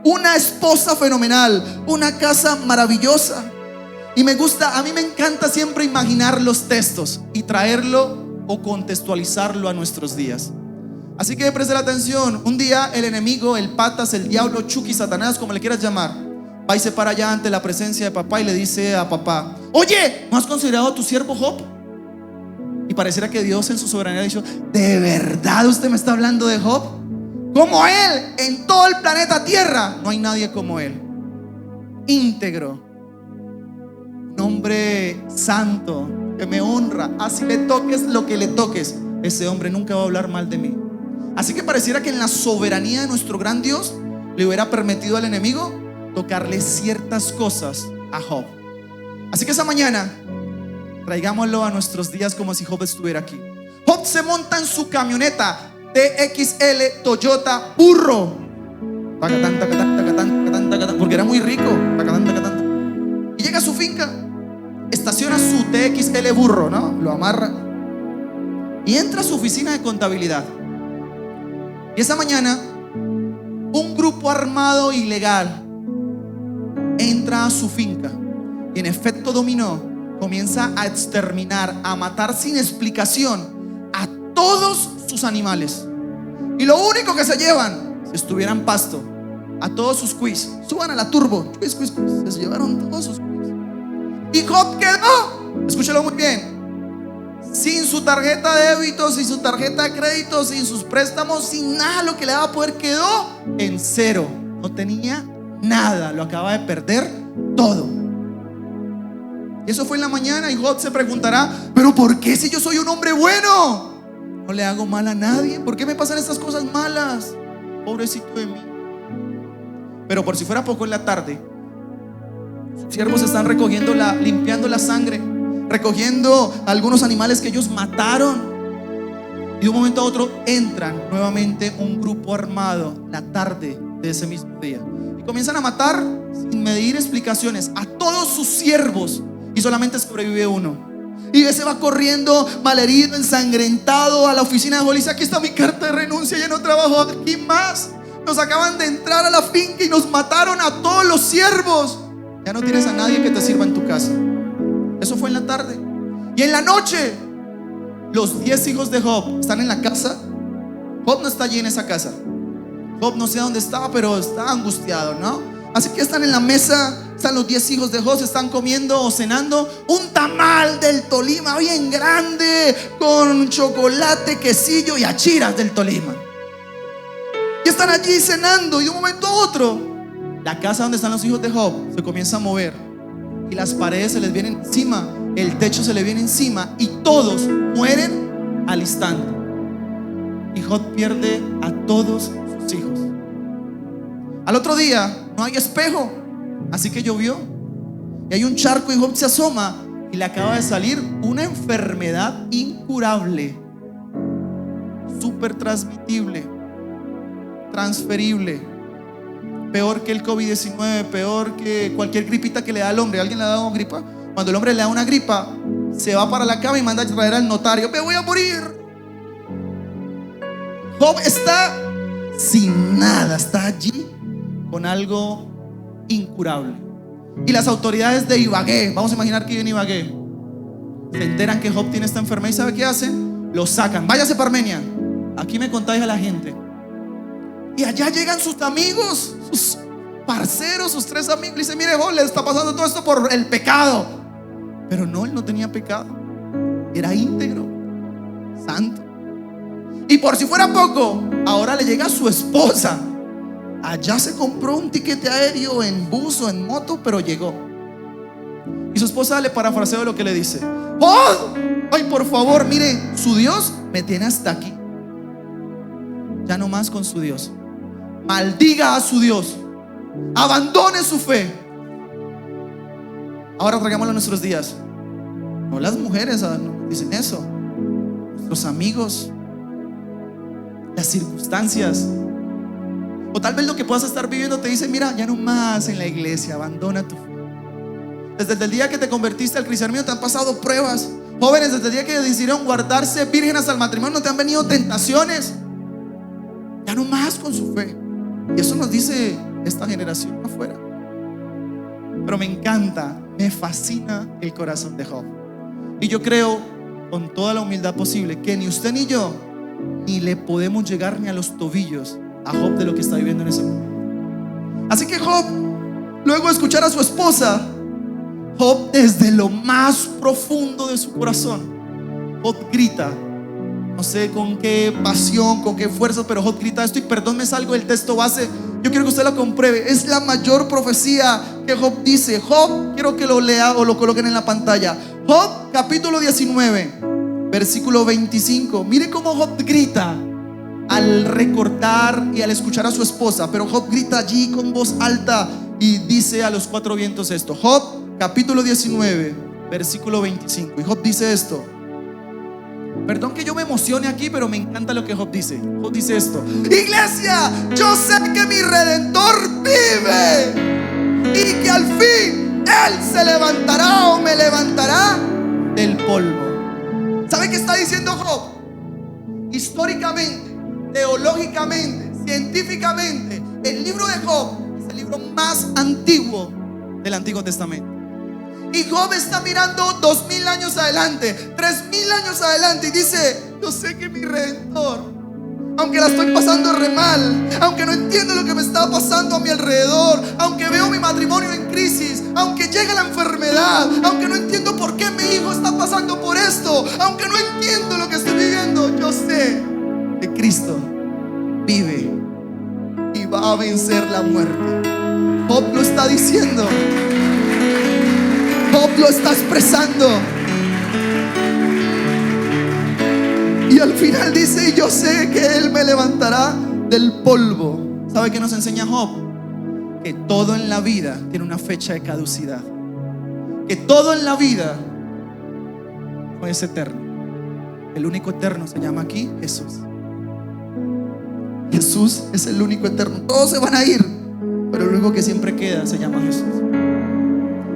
Speaker 4: una esposa fenomenal, una casa maravillosa. Y a mí me encanta siempre imaginar los textos y traerlo o contextualizarlo a nuestros días. Así que preste la atención. Un día el enemigo, el patas, el diablo, Chucky, Satanás, como le quieras llamar, va y se para allá ante la presencia de papá y le dice a papá: oye, ¿no has considerado a tu siervo Job? Y pareciera que Dios en su soberanía ha dicho: ¿de verdad usted me está hablando de Job? Como él, en todo el planeta Tierra no hay nadie como él. Íntegro, un hombre santo, que me honra. Así le toques lo que le toques, ese hombre nunca va a hablar mal de mí. Así que pareciera que en la soberanía de nuestro gran Dios le hubiera permitido al enemigo tocarle ciertas cosas a Job. Así que esa mañana traigámoslo a nuestros días como si Job estuviera aquí. Job se monta en su camioneta TXL Toyota burro, porque era muy rico, y llega a su finca, estaciona su TXL burro, ¿no? Lo amarra y entra a su oficina de contabilidad. Y esa mañana un grupo armado ilegal entra a su finca y en efecto dominó comienza a exterminar, a matar sin explicación a todos sus animales. Y lo único que se llevan, si estuviera en pasto, a todos sus quiz. Suban a la turbo, quiz. Se llevaron todos sus quiz. Y Job quedó, escúchalo muy bien, sin su tarjeta de débito, sin su tarjeta de crédito, sin sus préstamos, sin nada. Lo que le daba a poder quedó en cero. No tenía nada, lo acaba de perder todo. Y eso fue en la mañana. Y Job se preguntará: ¿pero por qué si yo soy un hombre bueno? No le hago mal a nadie. ¿Por qué me pasan estas cosas malas? Pobrecito de mí. Pero por si fuera poco, en la tarde sus siervos están limpiando la sangre, recogiendo algunos animales que ellos mataron. Y de un momento a otro entran nuevamente un grupo armado la tarde de ese mismo día y comienzan a matar sin medir explicaciones a todos sus siervos. Y solamente sobrevive uno. Y ese va corriendo malherido, ensangrentado a la oficina de Job. Dice: aquí está mi carta de renuncia, ya no trabajo aquí más. Nos acaban de entrar a la finca y nos mataron a todos los siervos. Ya no tienes a nadie que te sirva en tu casa. Eso fue en la tarde. Y en la noche, los 10 hijos de Job están en la casa. Job no está allí en esa casa. Job no sé dónde estaba, pero está angustiado, ¿no? Así que están en la mesa. Están los 10 hijos de Job, están comiendo o cenando un tamal del Tolima bien grande, con chocolate, quesillo y achiras del Tolima. Y están allí cenando, y de un momento a otro, la casa donde están los hijos de Job se comienza a mover, y las paredes se les vienen encima, el techo se les viene encima, y todos mueren al instante. Y Job pierde a todos sus hijos. Al otro día no hay espejo, así que llovió, y hay un charco, y Job se asoma y le acaba de salir una enfermedad incurable, súper transmitible, transferible, peor que el COVID-19, peor que cualquier gripita que le da al hombre. ¿Alguien le ha dado gripa? Cuando el hombre le da una gripa, se va para la cama y manda a traer al notario: me voy a morir. Job está sin nada, está allí con algo incurable. Y las autoridades de Ibagué, vamos a imaginar que vive en Ibagué, se enteran que Job tiene esta enfermedad, y ¿sabe qué hacen? Lo sacan. Váyase para Armenia, aquí me contagia la gente. Y allá llegan sus amigos, sus parceros, sus 3 amigos, y dicen: mire, Job, le está pasando todo esto por el pecado. Pero no, él no tenía pecado, era íntegro, santo. Y por si fuera poco, ahora le llega a su esposa. Allá se compró un tiquete aéreo, en bus o en moto, pero llegó. Y su esposa, le parafraseo lo que le dice: ¡oh! Ay, por favor, mire, su Dios me tiene hasta aquí. Ya no más con su Dios. Maldiga a su Dios, abandone su fe. Ahora traigámoslo a nuestros días. No, las mujeres no dicen eso, nuestros amigos, las circunstancias, o tal vez lo que puedas estar viviendo te dice: mira, ya no más en la iglesia, abandona tu fe. Desde el día que te convertiste al cristianismo te han pasado pruebas. Jóvenes, desde el día que decidieron guardarse virgen hasta el matrimonio, te han venido tentaciones. Ya no más con su fe. Y eso nos dice esta generación afuera. Pero me encanta, me fascina el corazón de Job. Y yo creo con toda la humildad posible que ni usted ni yo ni le podemos llegar ni a los tobillos a Job de lo que está viviendo en ese momento. Así que Job, luego de escuchar a su esposa, Job, desde lo más profundo de su corazón, Job grita. No sé con qué pasión, con qué fuerza, pero Job grita esto, y perdón, me salgo del texto base. Yo quiero que usted lo compruebe. Es la mayor profecía que Job dice. Job, quiero que lo lea o lo coloquen en la pantalla. Job capítulo 19, versículo 25. Mire cómo Job grita al recordar y al escuchar a su esposa. Pero Job grita allí con voz alta y dice a los 4 vientos esto. Job capítulo 19, versículo 25. Y Job dice esto. Perdón que yo me emocione aquí, pero me encanta lo que Job dice. Job dice esto: iglesia, yo sé que mi Redentor vive y que al fin Él se levantará o me levantará del polvo. ¿Sabe qué está diciendo Job? Históricamente, teológicamente, científicamente, el libro de Job es el libro más antiguo del Antiguo Testamento. Y Job está mirando 2000 años adelante, 3000 años adelante, y dice: yo sé que mi Redentor, aunque la estoy pasando re mal, aunque no entiendo lo que me está pasando a mi alrededor, aunque veo mi matrimonio en crisis, aunque llega la enfermedad, aunque no entiendo por qué mi hijo está pasando por esto, aunque no entiendo lo que estoy viviendo, yo sé que Cristo vive y va a vencer la muerte. Job lo está diciendo. Job lo está expresando. Y al final dice: y yo sé que Él me levantará del polvo. ¿Sabe qué nos enseña Job? Que todo en la vida tiene una fecha de caducidad. Que todo en la vida no es eterno. El único eterno se llama aquí Jesús. Jesús es el único eterno. Todos se van a ir, pero el único que siempre queda se llama Jesús.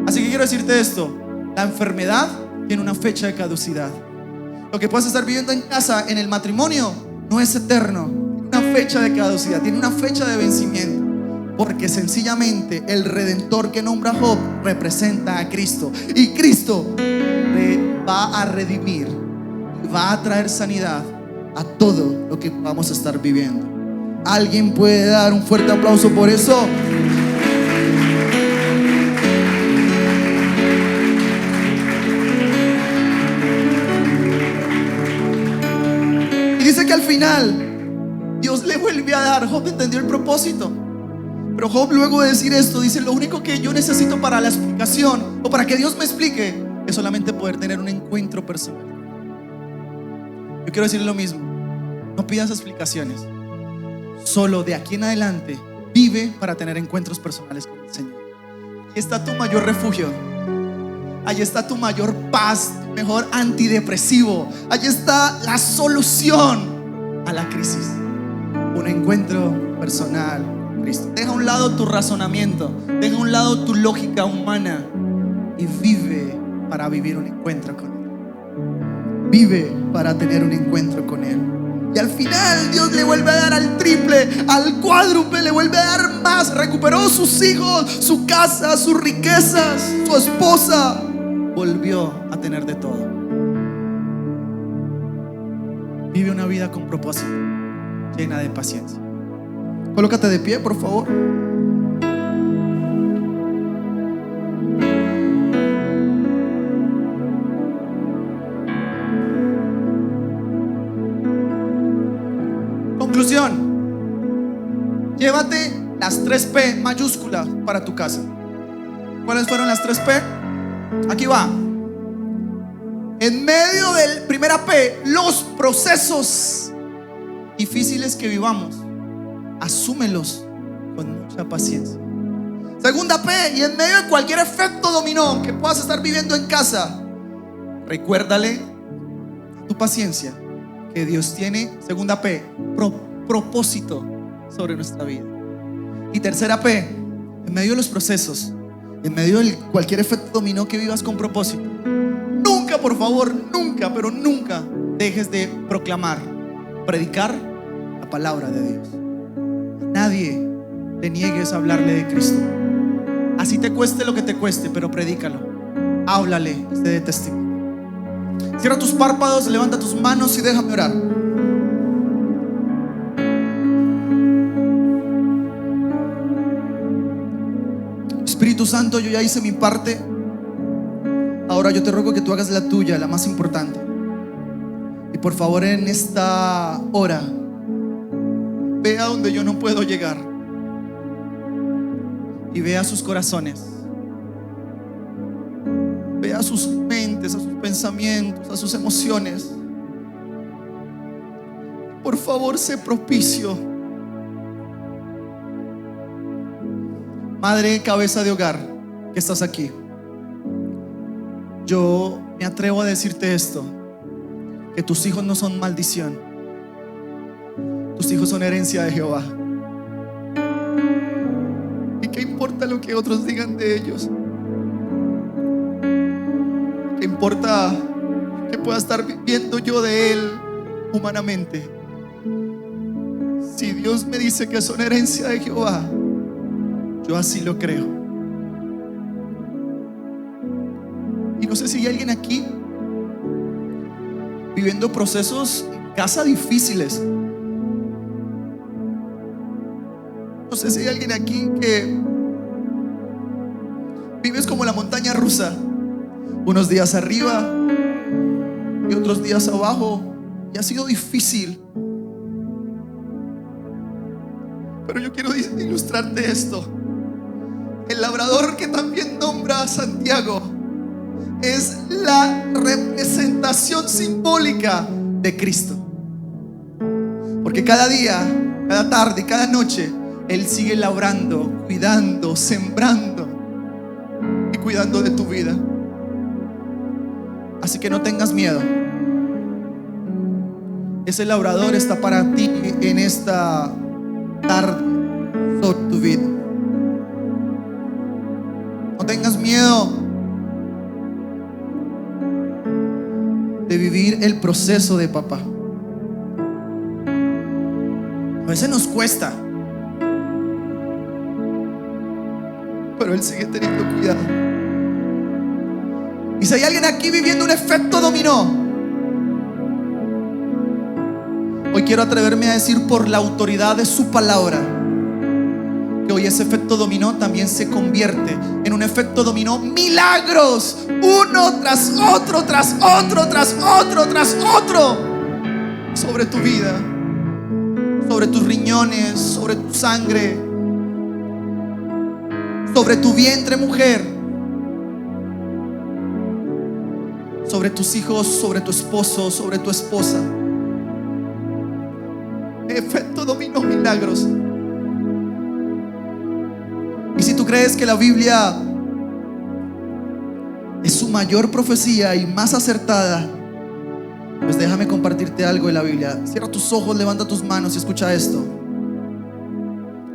Speaker 4: Así que quiero decirte esto: la enfermedad tiene una fecha de caducidad. Lo que puedes estar viviendo en casa, en el matrimonio, no es eterno, tiene una fecha de caducidad, tiene una fecha de vencimiento. Porque sencillamente el Redentor que nombra Job representa a Cristo. Y Cristo va a redimir y va a traer sanidad a todo lo que vamos a estar viviendo. ¿Alguien puede dar un fuerte aplauso por eso? Y dice que al final Dios le vuelve a dar. Job entendió el propósito. Pero Job, luego de decir esto, dice: lo único que yo necesito para la explicación, o para que Dios me explique, es solamente poder tener un encuentro personal. Yo quiero decir lo mismo: no pidas explicaciones. Solo de aquí en adelante vive para tener encuentros personales con el Señor. Ahí está tu mayor refugio. Ahí está tu mayor paz, tu mejor antidepresivo. Ahí está la solución a la crisis: un encuentro personal con Cristo. Deja a un lado tu razonamiento, deja a un lado tu lógica humana y vive para vivir un encuentro con Él. Vive para tener un encuentro con Él. Y al final Dios le vuelve a dar al triple, al cuádruple, le vuelve a dar más. Recuperó sus hijos, su casa, sus riquezas, su esposa. Volvió a tener de todo. Vive una vida con propósito, llena de paciencia. Colócate de pie, por favor. Conclusión: llévate las 3P mayúsculas para tu casa. ¿Cuáles fueron las 3P? Aquí va. En medio del primera P, los procesos difíciles que vivamos, asúmelos con mucha paciencia. Segunda P, y en medio de cualquier efecto dominó que puedas estar viviendo en casa, recuérdale a tu paciencia que Dios tiene, segunda P, propósito sobre nuestra vida. Y tercera P, en medio de los procesos, en medio de cualquier efecto dominó que vivas con propósito, nunca, por favor, nunca, pero nunca dejes de proclamar, predicar la palabra de Dios. A nadie le niegues a hablarle de Cristo. Así te cueste lo que te cueste, pero predícalo, háblale, sé de testimonio. Cierra tus párpados, levanta tus manos y déjame orar. Espíritu Santo, yo ya hice mi parte. Ahora yo te ruego que tú hagas la tuya, la más importante. Y por favor, en esta hora, ve a donde yo no puedo llegar y ve a sus corazones, ve a sus mentes, a sus pensamientos, a sus emociones. Por favor, sé propicio. Madre, cabeza de hogar, que estás aquí, yo me atrevo a decirte esto: que tus hijos no son maldición, tus hijos son herencia de Jehová. ¿Y qué importa lo que otros digan de ellos? ¿Qué importa que pueda estar viviendo yo de él humanamente? Si Dios me dice que son herencia de Jehová, yo así lo creo. Y no sé si hay alguien aquí viviendo procesos en casa difíciles. No sé si hay alguien aquí que vives como la montaña rusa, unos días arriba y otros días abajo, y ha sido difícil. Pero yo quiero ilustrarte esto. El labrador que también nombra a Santiago es la representación simbólica de Cristo. Porque cada día, cada tarde, cada noche, Él sigue labrando, cuidando, sembrando y cuidando de tu vida. Así que no tengas miedo. Ese labrador está para ti en esta tarde sobre tu vida. No tengas miedo de vivir el proceso de papá. No veces nos cuesta, pero Él sigue teniendo cuidado. Y si hay alguien aquí viviendo un efecto dominó, hoy quiero atreverme a decir por la autoridad de su palabra que hoy ese efecto dominó también se convierte en un efecto dominó, milagros, uno tras otro, tras otro, tras otro, tras otro, sobre tu vida, sobre tus riñones, sobre tu sangre, sobre tu vientre, mujer, sobre tus hijos, sobre tu esposo, sobre tu esposa. Efecto dominó, milagros. Y si tú crees que la Biblia es su mayor profecía y más acertada, pues déjame compartirte algo de la Biblia. Cierra tus ojos, levanta tus manos y escucha esto.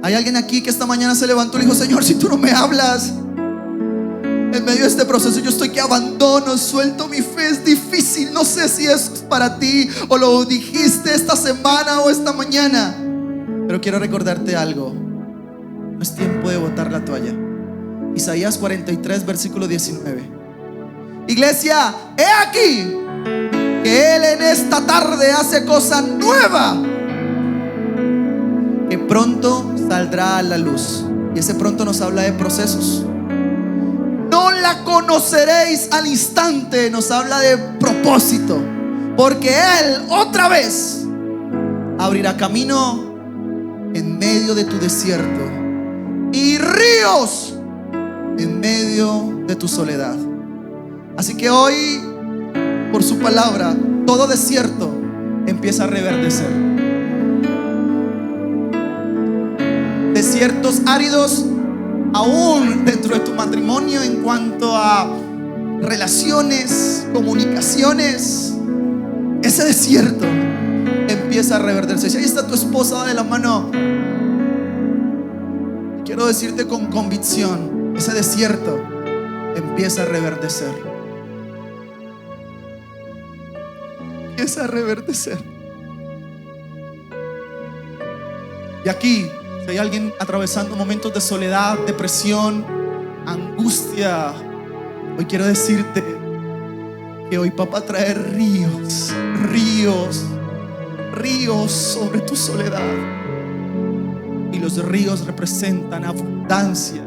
Speaker 4: Hay alguien aquí que esta mañana se levantó y dijo: Señor, si tú no me hablas en medio de este proceso, yo estoy que abandono, suelto mi fe, es difícil, no sé si es para ti o lo dijiste esta semana o esta mañana, pero quiero recordarte algo: no es tiempo de botar la toalla. Isaías 43, versículo 19. Iglesia, he aquí que Él en esta tarde hace cosa nueva, que pronto saldrá a la luz. Y ese pronto nos habla de procesos. No la conoceréis al instante, nos habla de propósito, porque Él otra vez abrirá camino en medio de tu desierto y ríos en medio de tu soledad. Así que hoy, por su palabra, todo desierto empieza a reverdecer. Desiertos áridos aún dentro de tu matrimonio en cuanto a relaciones, comunicaciones, ese desierto empieza a reverdecer. Si ahí está tu esposa, dale la mano. Quiero decirte con convicción, ese desierto empieza a reverdecer. Empieza a reverdecer. Y aquí, si hay alguien atravesando momentos de soledad, depresión, angustia, hoy quiero decirte que hoy papá trae ríos, ríos, ríos sobre tu soledad. Y los ríos representan abundancia,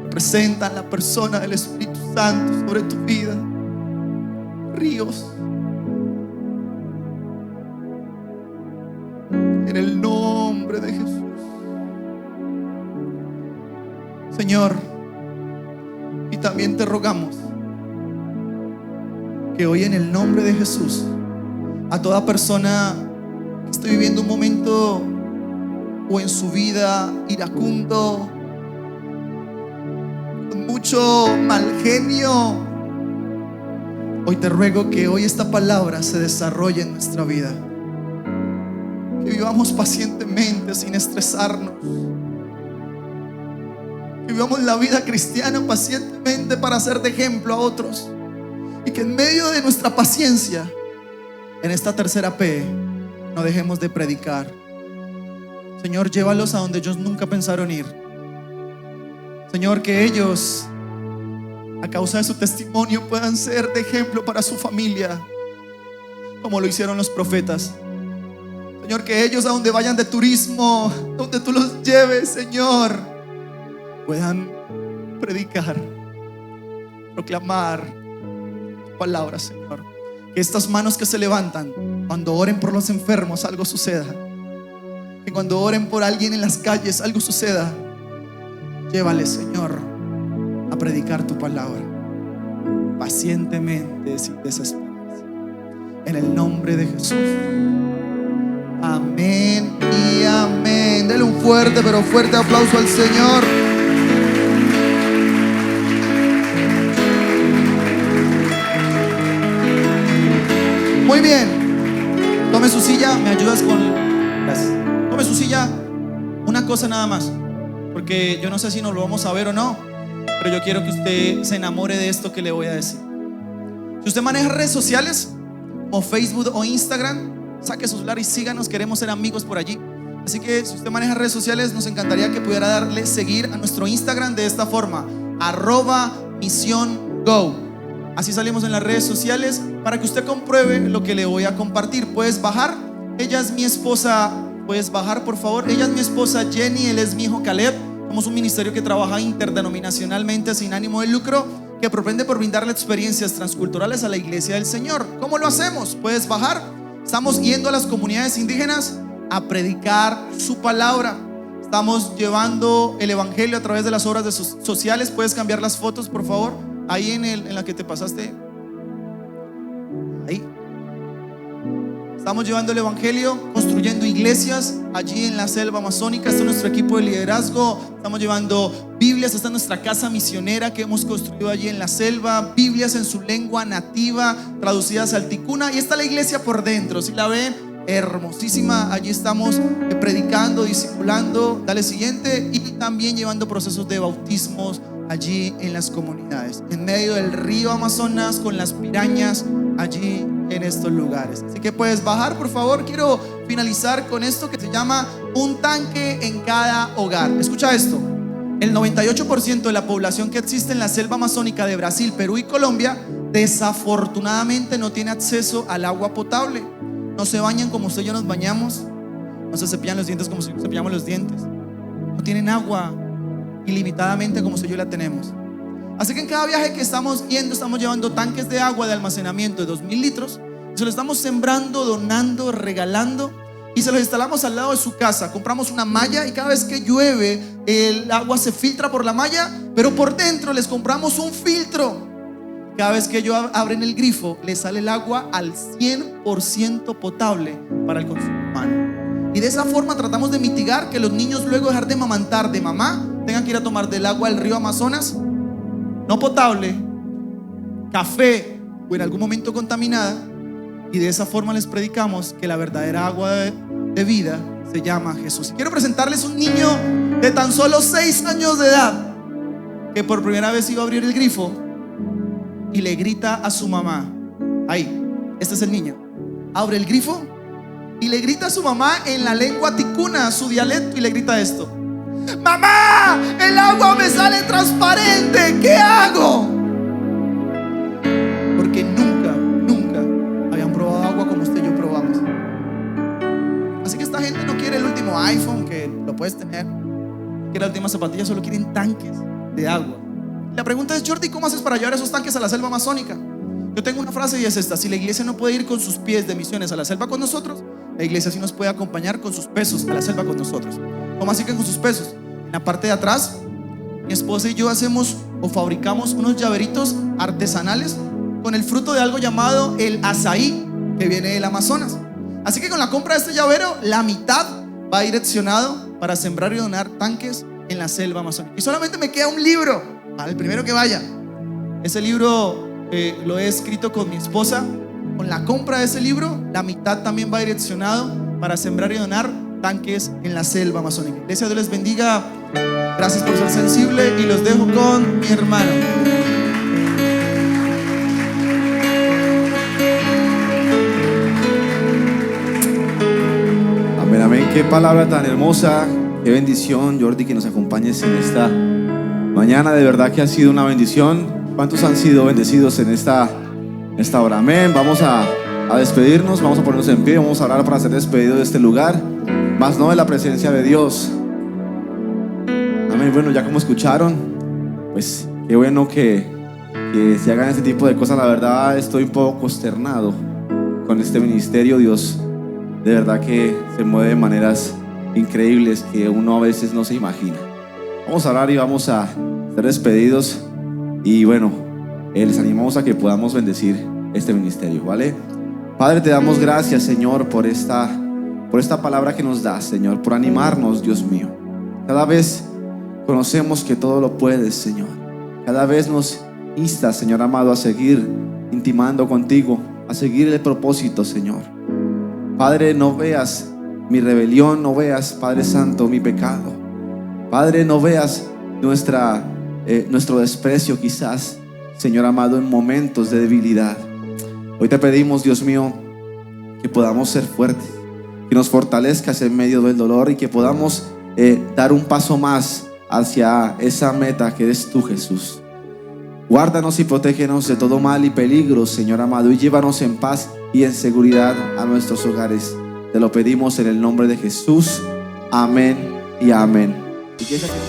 Speaker 4: representan la persona del Espíritu Santo sobre tu vida. Ríos. En el nombre de Jesús. Señor, y también te rogamos que hoy en el nombre de Jesús, a toda persona que esté viviendo un momento o en su vida iracundo, con mucho mal genio, hoy te ruego que hoy esta palabra se desarrolle en nuestra vida, que vivamos pacientemente sin estresarnos, que vivamos la vida cristiana pacientemente para ser de ejemplo a otros, y que en medio de nuestra paciencia, en esta tercera P, no dejemos de predicar. Señor, llévalos a donde ellos nunca pensaron ir. Señor, que ellos, a causa de su testimonio, puedan ser de ejemplo para su familia, como lo hicieron los profetas. Señor, que ellos a donde vayan de turismo, donde tú los lleves, Señor, puedan predicar, proclamar tu palabra, Señor. Que estas manos que se levantan, cuando oren por los enfermos, algo suceda. Que cuando oren por alguien en las calles, algo suceda. Llévales, Señor, a predicar tu palabra pacientemente, sin desesperarse. En el nombre de Jesús. Amén y amén. Dele un fuerte, pero fuerte aplauso al Señor. Muy bien. Tome su silla. ¿Me ayudas con? Gracias. Tome su silla. Una cosa nada más, porque yo no sé si nos lo vamos a ver o no, pero yo quiero que usted se enamore de esto que le voy a decir. Si usted maneja redes sociales como Facebook o Instagram, saque su celular y síganos. Queremos ser amigos por allí. Así que si usted maneja redes sociales, nos encantaría que pudiera darle seguir a nuestro Instagram de esta forma: @misiongo. Así salimos en las redes sociales para que usted compruebe lo que le voy a compartir. Puedes bajar. Ella es mi esposa. Puedes bajar, por favor. Ella es mi esposa Jenny, él es mi hijo Caleb. Somos un ministerio que trabaja interdenominacionalmente sin ánimo de lucro, que propende por brindarle experiencias transculturales a la iglesia del Señor. ¿Cómo lo hacemos? Puedes bajar. Estamos yendo a las comunidades indígenas a predicar su palabra. Estamos llevando el evangelio a través de las obras sociales. Puedes cambiar las fotos, por favor. Ahí en la que te pasaste. Ahí. Estamos llevando el evangelio, construyendo iglesias allí en la selva amazónica. Este es nuestro equipo de liderazgo. Estamos llevando Biblias. Esta es nuestra casa misionera que hemos construido allí en la selva. Biblias en su lengua nativa, traducidas al ticuna. Y está la iglesia por dentro. Si la ven, hermosísima. Allí estamos predicando, discipulando. Dale siguiente. Y también llevando procesos de bautismos allí en las comunidades, en medio del río Amazonas, con las pirañas allí en estos lugares. Así que puedes bajar, por favor. Quiero finalizar con esto que se llama un tanque en cada hogar. Escucha esto: el 98% de la población que existe en la selva amazónica de Brasil, Perú y Colombia desafortunadamente no tiene acceso al agua potable. No se bañan como usted y yo nos bañamos, no se cepillan los dientes como si cepillamos los dientes, no tienen agua ilimitadamente como si yo la tenemos. Así que en cada viaje que estamos yendo, estamos llevando tanques de agua de almacenamiento de 2000 litros. Se los estamos sembrando, donando, regalando, y se los instalamos al lado de su casa. Compramos una malla y cada vez que llueve el agua se filtra por la malla, pero por dentro les compramos un filtro. Cada vez que ellos abren el grifo, les sale el agua al 100% potable para el consumo humano. Y de esa forma tratamos de mitigar que los niños, luego de dejar de amamantar de mamá, tengan que ir a tomar del agua del río Amazonas no potable, café o en algún momento contaminada. Y de esa forma les predicamos que la verdadera agua de vida se llama Jesús. Y quiero presentarles un niño de tan solo 6 años de edad que por primera vez iba a abrir el grifo y le grita a su mamá. Ahí, este es el niño. Abre el grifo y le grita a su mamá en la lengua ticuna, su dialecto, y le grita esto: ¡Mamá! ¡El agua me sale transparente! ¿Qué hago? Porque nunca habían probado agua como usted y yo probamos. Así que esta gente no quiere el último iPhone, que lo puedes tener, no quiere la última zapatilla, solo quieren tanques de agua. La pregunta es: Jordi, ¿cómo haces para llevar esos tanques a la selva amazónica? Yo tengo una frase y es esta: si la iglesia no puede ir con sus pies de misiones a la selva con nosotros, la iglesia sí nos puede acompañar con sus pesos a la selva con nosotros. ¿Cómo así que con sus pesos? En la parte de atrás, mi esposa y yo hacemos o fabricamos unos llaveritos artesanales con el fruto de algo llamado el azaí, que viene del Amazonas. Así que con la compra de este llavero, la mitad va direccionado para sembrar y donar tanques en la selva amazónica. Y solamente me queda un libro para el primero que vaya. Ese libro lo he escrito con mi esposa. Con la compra de ese libro, la mitad también va direccionado para sembrar y donar tanques en la selva amazónica. Iglesia, Dios les bendiga. Gracias por ser sensible y los dejo con mi hermano.
Speaker 5: Amén, amén. Qué palabra tan hermosa. Qué bendición, Jordi, que nos acompañes en esta mañana. De verdad que ha sido una bendición. ¿Cuántos han sido bendecidos en esta hora? Amén. Vamos a despedirnos, vamos a ponernos en pie, vamos a orar para ser despedidos de este lugar, más no de la presencia de Dios. Amén. Bueno, ya como escucharon, pues qué bueno que se hagan este tipo de cosas. La verdad estoy un poco consternado con este ministerio. Dios de verdad que se mueve de maneras increíbles que uno a veces no se imagina. Vamos a orar y vamos a ser despedidos. Y bueno, les animamos a que podamos bendecir este ministerio, ¿vale? Padre, te damos gracias, Señor, por esta palabra que nos das, Señor, por animarnos, Dios mío. Cada vez conocemos que todo lo puedes, Señor. Cada vez nos instas, Señor amado, a seguir intimando contigo, a seguir el propósito, Señor. Padre, no veas mi rebelión, no veas, Padre Santo, mi pecado. Padre, no veas nuestro desprecio quizás, Señor amado, en momentos de debilidad. Hoy te pedimos, Dios mío, que podamos ser fuertes, que nos fortalezcas en medio del dolor y que podamos dar un paso más hacia esa meta que eres tú, Jesús. Guárdanos y protégenos de todo mal y peligro, Señor amado, y llévanos en paz y en seguridad a nuestros hogares. Te lo pedimos en el nombre de Jesús. Amén y amén.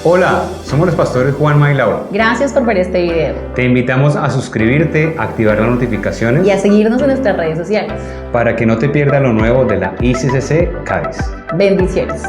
Speaker 6: Hola, somos los pastores Juanma y Laura.
Speaker 7: Gracias por ver este video.
Speaker 6: Te invitamos a suscribirte, activar las notificaciones
Speaker 7: Y a seguirnos en nuestras redes sociales.
Speaker 6: para que no te pierdas lo nuevo de la ICCC Cádiz.
Speaker 7: Bendiciones.